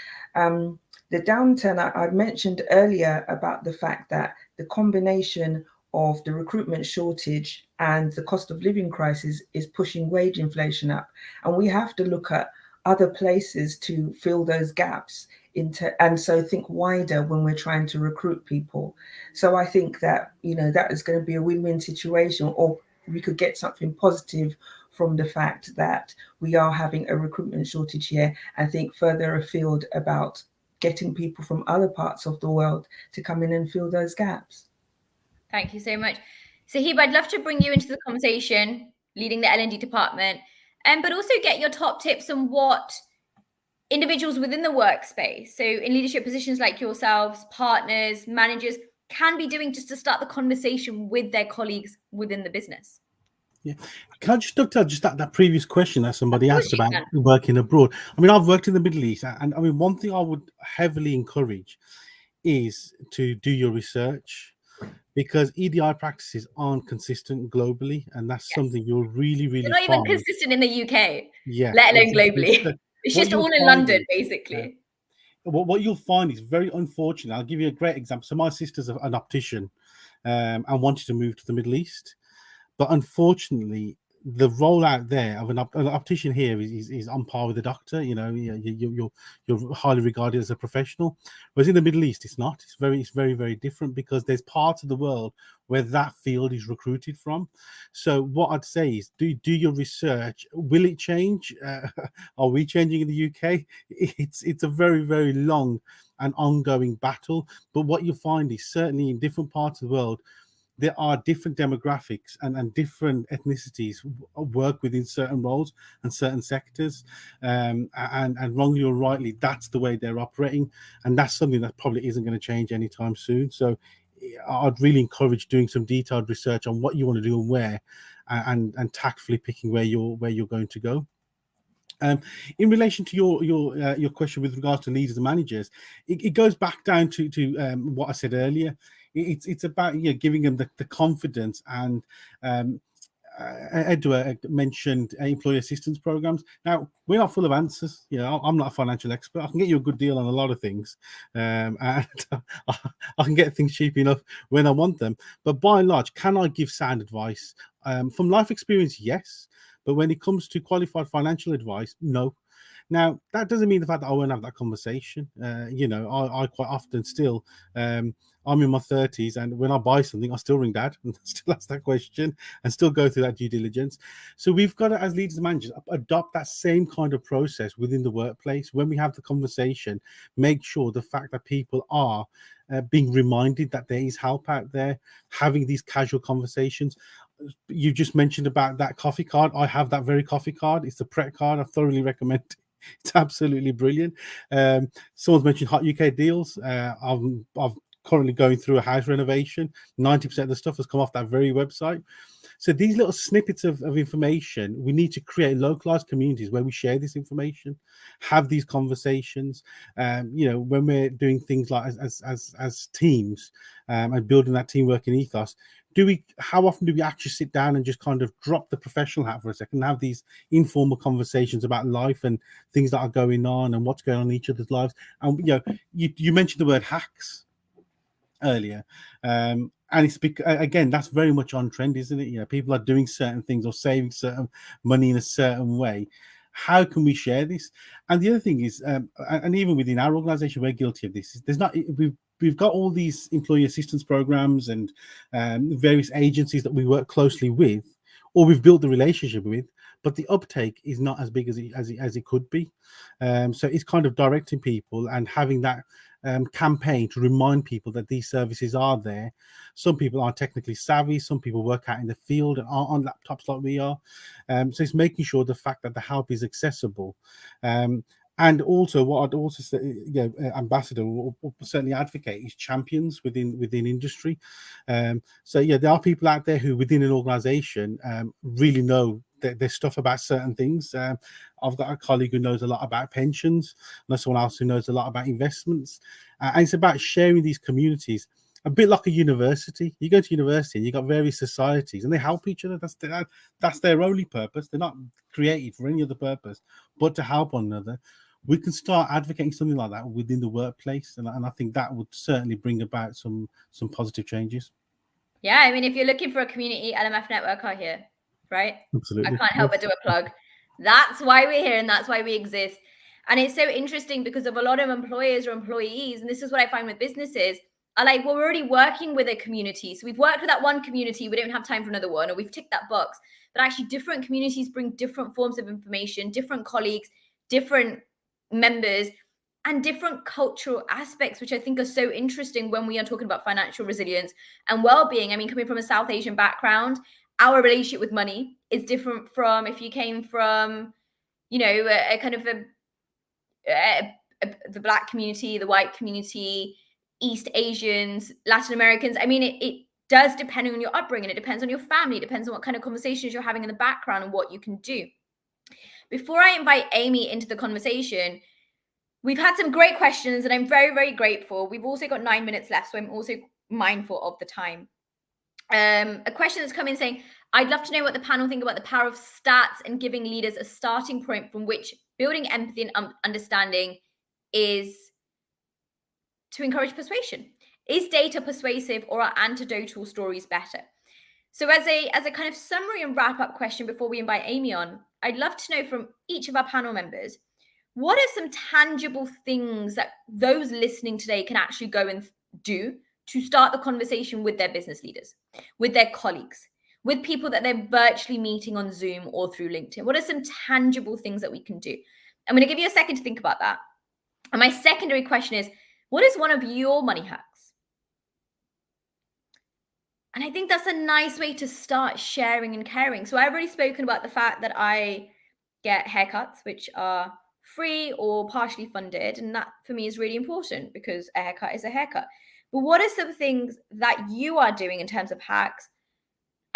the downturn I mentioned earlier about the fact that the combination of the recruitment shortage and the cost of living crisis is pushing wage inflation up. And we have to look at other places to fill those gaps and so think wider when we're trying to recruit people. So I think that, that is going to be a win-win situation, or we could get something positive from the fact that we are having a recruitment shortage here, and think further afield about getting people from other parts of the world to come in and fill those gaps. Thank you so much. Sahib, I'd love to bring you into the conversation, leading the L&D department, but also get your top tips on what individuals within the workspace, so in leadership positions like yourselves, partners, managers, can be doing just to start the conversation with their colleagues within the business. Yeah. Can I just dovetail just that previous question that somebody asked about working abroad? I mean, I've worked in the Middle East, and I mean, one thing I would heavily encourage is to do your research, because EDI practices aren't consistent globally, and that's something you'll really They're not even consistent in the UK, yeah, let alone globally. So it's just all in London, basically. What you'll find is very unfortunate. I'll give you a great example. So my sister's an optician and wanted to move to the Middle East. But unfortunately, the rollout there of an optician here is on par with a doctor. You're highly regarded as a professional. Whereas in the Middle East, it's not. It's very, very different, because there's parts of the world where that field is recruited from. So what I'd say is do your research. Will it change? Are we changing in the UK? It's a very, very long and ongoing battle. But what you'll find is certainly in different parts of the world, there are different demographics and different ethnicities work within certain roles and certain sectors. And wrongly or rightly, that's the way they're operating. And that's something that probably isn't going to change anytime soon. So I'd really encourage doing some detailed research on what you want to do and where, and tactfully picking where you're going to go. In relation to your question with regards to leaders and managers, it goes back down to what I said earlier. It's about giving them the confidence, and Edward mentioned employee assistance programs. Now, we're not full of answers. I'm not a financial expert. I can get you a good deal on a lot of things, and I can get things cheap enough when I want them. But by and large, can I give sound advice? From life experience, yes. But when it comes to qualified financial advice, no. Now, that doesn't mean the fact that I won't have that conversation. I quite often still, I'm in my 30s, and when I buy something, I still ring Dad and still ask that question and still go through that due diligence. So we've got to, as leaders and managers, adopt that same kind of process within the workplace. When we have the conversation, make sure the fact that people are being reminded that there is help out there, having these casual conversations. You just mentioned about that coffee card. I have that very coffee card. It's a Pret card. I thoroughly recommend it. It's absolutely brilliant. Someone's mentioned Hot UK deals. I'm currently going through a house renovation. 90% of the stuff has come off that very website. So these little snippets of information, we need to create localized communities where we share this information, have these conversations. When we're doing things like as teams and building that teamwork and ethos, how often do we actually sit down and just kind of drop the professional hat for a second and have these informal conversations about life and things that are going on and what's going on in each other's lives? And you mentioned the word hacks earlier, and it's again, that's very much on trend, isn't it? People are doing certain things or saving certain money in a certain way. How can we share this? And the other thing is, and even within our organization, we're guilty of this. We've got all these employee assistance programs and various agencies that we work closely with. or we've built the relationship with, but the uptake is not as big as it could be. So it's kind of directing people and having that campaign to remind people that these services are there. Some people aren't technically savvy. Some people work out in the field and aren't on laptops like we are. So it's making sure the fact that the help is accessible. And also, what I'd also say, ambassador or certainly advocate is champions within industry. So there are people out there who within an organisation really know their stuff about certain things. I've got a colleague who knows a lot about pensions, and someone else who knows a lot about investments. And it's about sharing these communities, a bit like a university. You go to university and you've got various societies and they help each other. That's their only purpose. They're not created for any other purpose but to help one another. We can start advocating something like that within the workplace, and I think that would certainly bring about some positive changes. Yeah, I mean, if you're looking for a community, LMF Network are here, right? Absolutely. I can't help but do a plug. That's why we're here and that's why we exist. And it's so interesting because of a lot of employers or employees, and this is what I find with businesses, are like, well, we're already working with a community. So we've worked with that one community, we don't have time for another one, or we've ticked that box. But actually different communities bring different forms of information, different colleagues, different members, and different cultural aspects, which I think are so interesting when we are talking about financial resilience and well-being. I mean, coming from a South Asian background, our relationship with money is different from if you came from, a kind of the Black community, the white community, East Asians, Latin Americans. I mean, it does depend on your upbringing. It depends on your family. It depends on what kind of conversations you're having in the background and what you can do. Before I invite Amy into the conversation, we've had some great questions and I'm very, very grateful. We've also got 9 minutes left, so I'm also mindful of the time. A question that's come in saying, I'd love to know what the panel think about the power of stats and giving leaders a starting point from which building empathy and understanding is to encourage persuasion. Is data persuasive or are anecdotal stories better? So as a kind of summary and wrap up question before we invite Amy on, I'd love to know from each of our panel members, what are some tangible things that those listening today can actually go and do to start the conversation with their business leaders, with their colleagues, with people that they're virtually meeting on Zoom or through LinkedIn? What are some tangible things that we can do? I'm going to give you a second to think about that. And my secondary question is, what is one of your money hacks? And I think that's a nice way to start sharing and caring. So I've already spoken about the fact that I get haircuts, which are free or partially funded. And that for me is really important because a haircut is a haircut. But what are some things that you are doing in terms of hacks?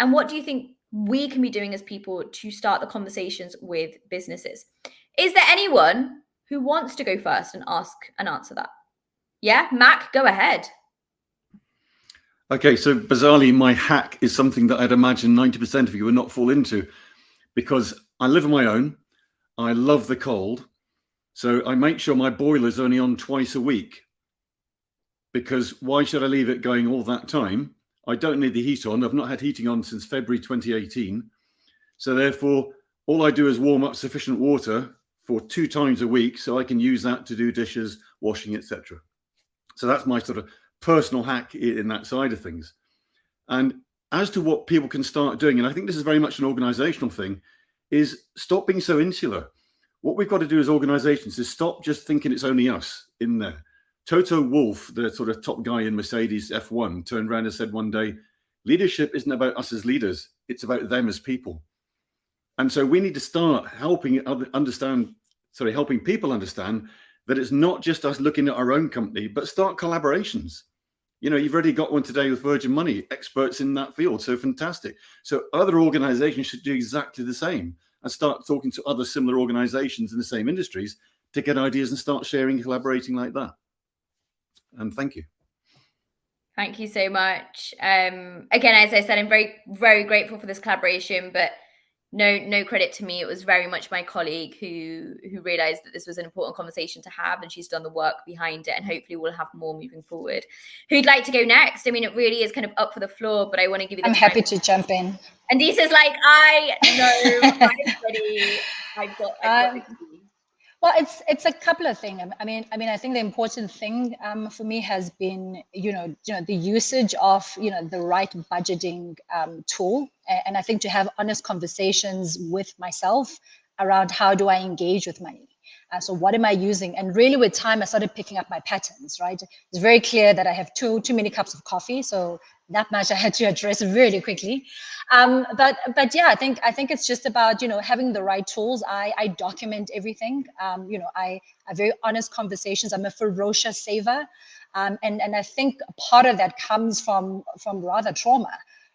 And what do you think we can be doing as people to start the conversations with businesses? Is there anyone who wants to go first and ask and answer that? Yeah, Mac, go ahead. Okay, so bizarrely, my hack is something that I'd imagine 90% of you would not fall into, because I live on my own. I love the cold. So I make sure my boiler's only on twice a week, because why should I leave it going all that time? I don't need the heat on. I've not had heating on since February 2018. So therefore, all I do is warm up sufficient water for 2 times a week so I can use that to do dishes, washing, etc. So that's my sort of personal hack in that side of things. And as to what people can start doing, and I think this is very much an organizational thing, is stop being so insular. What we've got to do as organizations is stop just thinking it's only us in there. Toto Wolff, the sort of top guy in Mercedes F1, turned around and said one day, leadership isn't about us as leaders, it's about them as people. And so we need to start helping people understand that it's not just us looking at our own company, but start collaborations. You've already got one today with Virgin Money, experts in that field, so fantastic. So other organizations should do exactly the same and start talking to other similar organizations in the same industries to get ideas and start sharing, collaborating like that. And thank you. Thank you so much. Again, as I said, I'm very, very grateful for this collaboration, but no credit to me. It was very much my colleague who realized that this was an important conversation to have, and she's done the work behind it, and hopefully we'll have more moving forward. Who'd like to go next? I mean, it really is kind of up for the floor, but I want to give you the time. Happy to jump in. And Disa's like, I know, I'm ready. I've got the key. Well, it's a couple of things. I mean, I think the important thing for me has been, the usage of, the right budgeting tool, and I think to have honest conversations with myself around how do I engage with money. So what am I using? And really, with time, I started picking up my patterns. Right, it's very clear that I have too many cups of coffee. So that much I had to address really quickly. But yeah, I think it's just about having the right tools. I document everything. I have very honest conversations. I'm a ferocious saver, and I think part of that comes from rather trauma.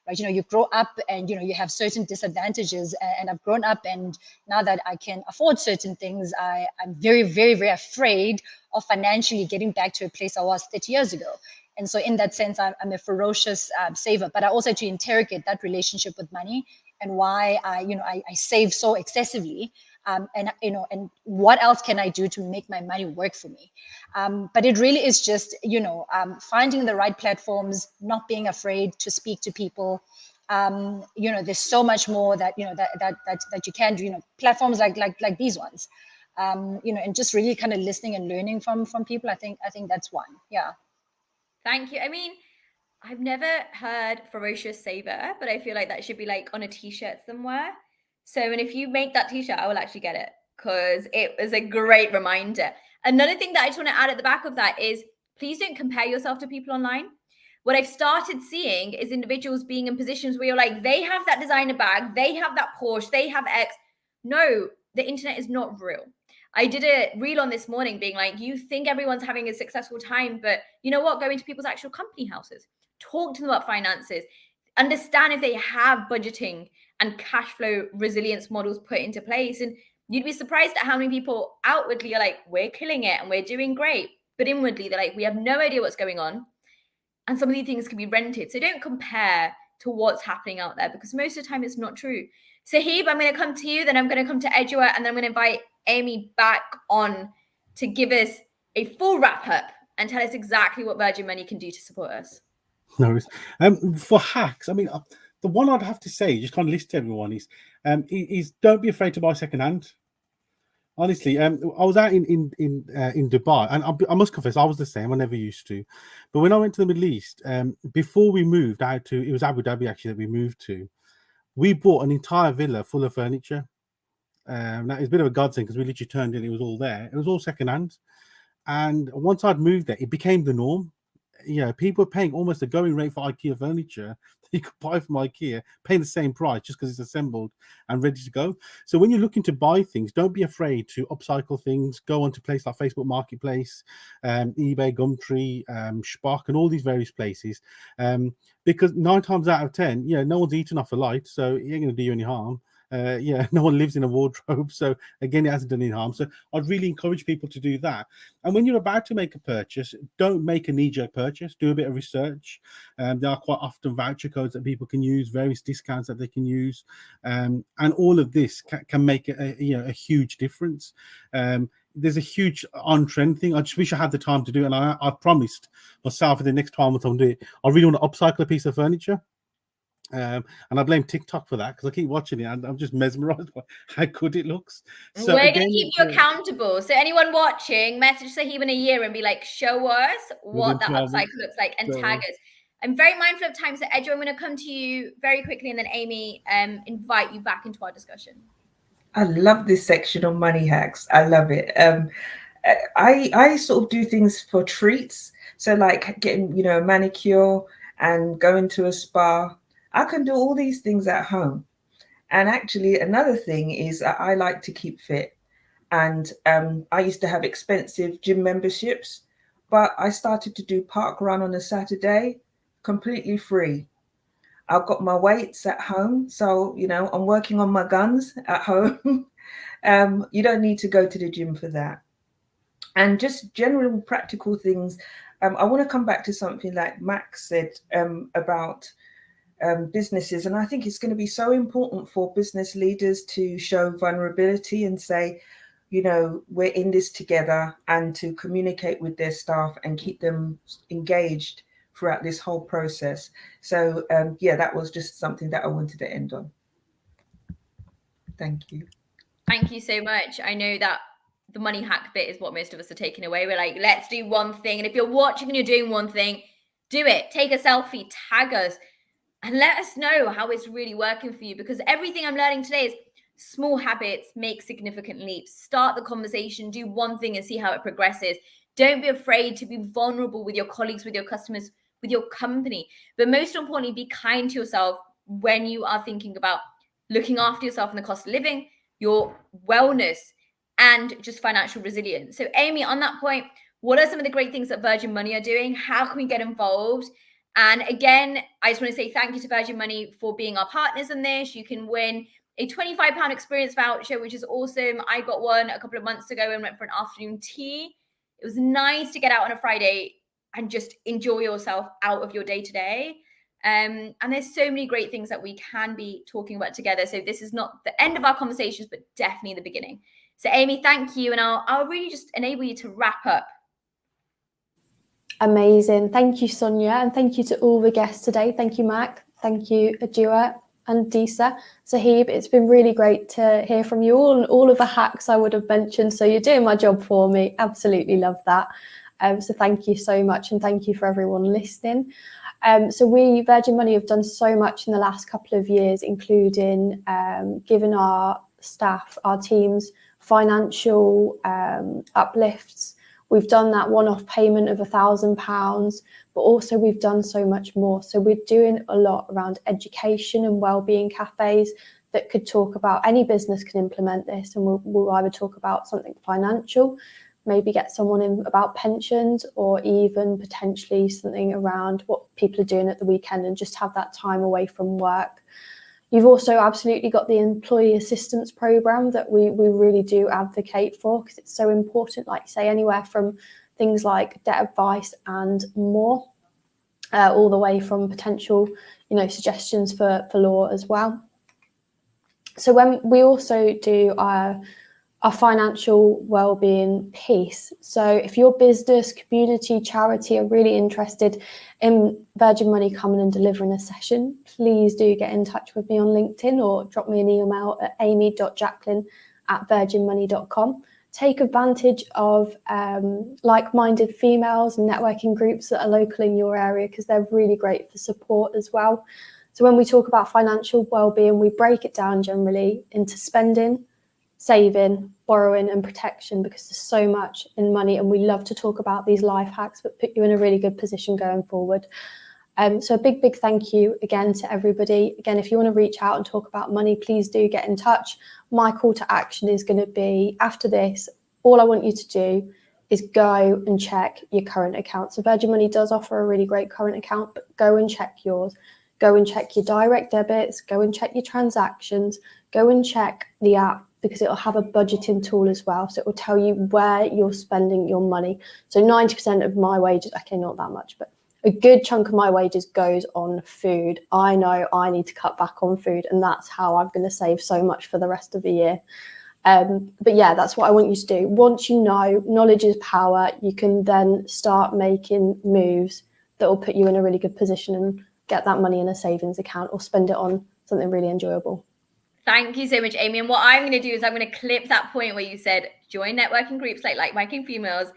Right, you grow up and you have certain disadvantages, and I've grown up, and now that I can afford certain things, I'm very, very, very afraid of financially getting back to a place I was 30 years ago. And so in that sense, I'm a ferocious saver, but I also have to interrogate that relationship with money and why I save so excessively. And what else can I do to make my money work for me? But it really is just, finding the right platforms, not being afraid to speak to people. There's so much more that, that you can do, platforms like these ones, and just really kind of listening and learning from people. I think that's one. Yeah. Thank you. I mean, I've never heard ferocious saver, but I feel like that should be like on a t-shirt somewhere. So, and if you make that t-shirt, I will actually get it because it was a great reminder. Another thing that I just want to add at the back of that is please don't compare yourself to people online. What I've started seeing is individuals being in positions where you're like, they have that designer bag, they have that Porsche, they have X. No, the internet is not real. I did a reel on this morning being like, you think everyone's having a successful time, but you know what? Go into people's actual company houses, talk to them about finances, understand if they have budgeting and cash flow resilience models put into place. And you'd be surprised at how many people outwardly are like, we're killing it and we're doing great. But inwardly, they're like, we have no idea what's going on. And some of these things can be rented. So don't compare to what's happening out there because most of the time it's not true. Sahib, I'm going to come to you, then I'm going to come to Edua, and then I'm going to invite Amy back on to give us a full wrap up and tell us exactly what Virgin Money can do to support us. No worries. For hacks, I mean, the one I'd have to say, just kind of list to everyone, is don't be afraid to buy secondhand. Honestly, I was out in Dubai, and I must confess, I was the same. I never used to, but when I went to the Middle East, before we moved out to, it was Abu Dhabi actually that we moved to. We bought an entire villa full of furniture. That is a bit of a godsend because we literally turned in, it was all there. It was all secondhand, and once I'd moved there, it became the norm. People are paying almost a going rate for IKEA furniture that you could buy from IKEA, paying the same price just because it's assembled and ready to go. So when you're looking to buy things, don't be afraid to upcycle things. Go onto places like Facebook Marketplace, eBay, Gumtree, Shpock, and all these various places. Because 9 times out of 10, no one's eaten off a light, so it ain't going to do you any harm. No one lives in a wardrobe, so again, it hasn't done any harm. So I'd really encourage people to do that. And when you're about to make a purchase, don't make a knee-jerk purchase. Do a bit of research. There are quite often voucher codes that people can use, various discounts that they can use, and all of this can make a huge difference. There's a huge on-trend thing. I just wish I had the time to do it, and I've promised myself in the next 12 months I'm doing it. I really want to upcycle a piece of furniture. And I blame TikTok for that because I keep watching it and I'm just mesmerized by how good it looks. So we're going to keep you accountable. So anyone watching, message Sahib in a year and be like, show us what that upcycle looks like and tag us. I'm very mindful of time. So Edjo, I'm going to come to you very quickly and then Amy, invite you back into our discussion. I love this section on money hacks. I love it. I sort of do things for treats. So like getting, a manicure and going to a spa. I can do all these things at home. And actually, another thing is I like to keep fit. And I used to have expensive gym memberships, but I started to do park run on a Saturday, completely free. I've got my weights at home. So, I'm working on my guns at home. You don't need to go to the gym for that. And just general practical things. I want to come back to something like Max said about businesses. And I think it's going to be so important for business leaders to show vulnerability and say, we're in this together, and to communicate with their staff and keep them engaged throughout this whole process. So, that was just something that I wanted to end on. Thank you. Thank you so much. I know that the money hack bit is what most of us are taking away. We're like, let's do one thing. And if you're watching and you're doing one thing, do it. Take a selfie, tag us, and let us know how it's really working for you, because everything I'm learning today is small habits make significant leaps. Start the conversation, do one thing and see how it progresses. Don't be afraid to be vulnerable with your colleagues, with your customers, with your company. But most importantly, be kind to yourself when you are thinking about looking after yourself and the cost of living, your wellness, and just financial resilience. So Amy, on that point, what are some of the great things that Virgin Money are doing? How can we get involved? And again, I just want to say thank you to Virgin Money for being our partners in this. You can win a £25 experience voucher, which is awesome. I got one a couple of months ago and went for an afternoon tea. It was nice to get out on a Friday and just enjoy yourself out of your day-to-day. And there's so many great things that we can be talking about together. So this is not the end of our conversations, but definitely the beginning. So Amy, thank you. And I'll really just enable you to wrap up. Amazing. Thank you, Sonia. And thank you to all the guests today. Thank you, Mac. Thank you, Adua and Disa. Sahib, it's been really great to hear from you all and all of the hacks I would have mentioned. So you're doing my job for me. Absolutely love that. So thank you so much. And thank you for everyone listening. So we, Virgin Money, have done so much in the last couple of years, including giving our staff, our teams, financial uplifts. We've done that one-off payment of £1,000, but also we've done so much more. So we're doing a lot around education and wellbeing cafes that could talk about, any business can implement this, and we'll either talk about something financial, maybe get someone in about pensions, or even potentially something around what people are doing at the weekend and just have that time away from work. You've also absolutely got the employee assistance program that we really do advocate for, because it's so important, like say, anywhere from things like debt advice and more, all the way from potential, suggestions for law as well. So when we also do our financial wellbeing piece. So if your business, community, charity are really interested in Virgin Money coming and delivering a session, please do get in touch with me on LinkedIn or drop me an email at amy.jacqueline@virginmoney.com. Take advantage of like-minded females and networking groups that are local in your area, because they're really great for support as well. So when we talk about financial wellbeing, we break it down generally into spending, saving, borrowing and protection, because there's so much in money, and we love to talk about these life hacks that put you in a really good position going forward. So a big thank you again to everybody. Again, if you want to reach out and talk about money, please do get in touch. My call to action is going to be, after this, all I want you to do is go and check your current account. So Virgin Money does offer a really great current account, but go and check yours. Go and check your direct debits, go and check your transactions, go and check the app, because it'll have a budgeting tool as well. So it will tell you where you're spending your money. So 90% of my wages, okay, not that much, but a good chunk of my wages goes on food. I know I need to cut back on food, and that's how I'm going to save so much for the rest of the year. But yeah, that's what I want you to do. Once you know, knowledge is power, you can then start making moves that will put you in a really good position and get that money in a savings account or spend it on something really enjoyable. Thank you so much, Amy. And what I'm going to do is I'm going to clip that point where you said join networking groups like-minded females,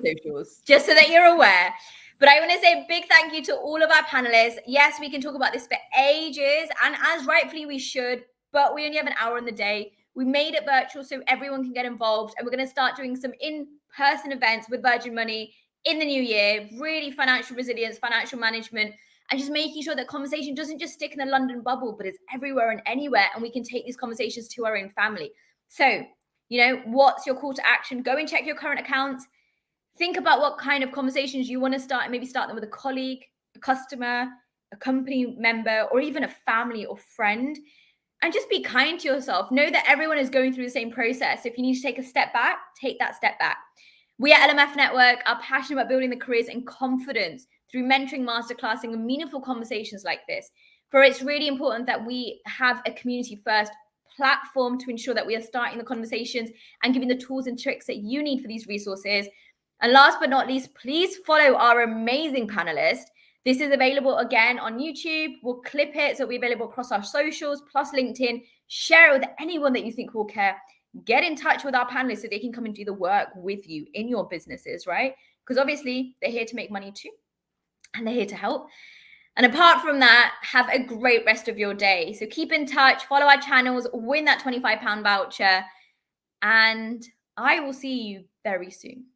socials, just so that you're aware. But I want to say a big thank you to all of our panelists. Yes, we can talk about this for ages, and as rightfully we should, but we only have an hour in the day. We made it virtual so everyone can get involved, and we're going to start doing some in-person events with Virgin Money in the new year, really financial resilience, financial management, and just making sure that conversation doesn't just stick in the London bubble, but it's everywhere and anywhere. And we can take these conversations to our own family. So, what's your call to action? Go and check your current accounts. Think about what kind of conversations you want to start, and maybe start them with a colleague, a customer, a company member, or even a family or friend. And just be kind to yourself. Know that everyone is going through the same process. If you need to take a step back, take that step back. We at LMF Network are passionate about building the careers and confidence through mentoring, masterclassing, and meaningful conversations like this. For it's really important that we have a community first platform to ensure that we are starting the conversations and giving the tools and tricks that you need for these resources. And last but not least, please follow our amazing panelists. This is available again on YouTube. We'll clip it so it'll be available across our socials, plus LinkedIn. Share it with anyone that you think will care. get in touch with our panelists so they can come and do the work with you in your businesses, right? Because obviously they're here to make money too, and they're here to help. And apart from that, have a great rest of your day. So keep in touch, follow our channels, win that £25 voucher, and I will see you very soon.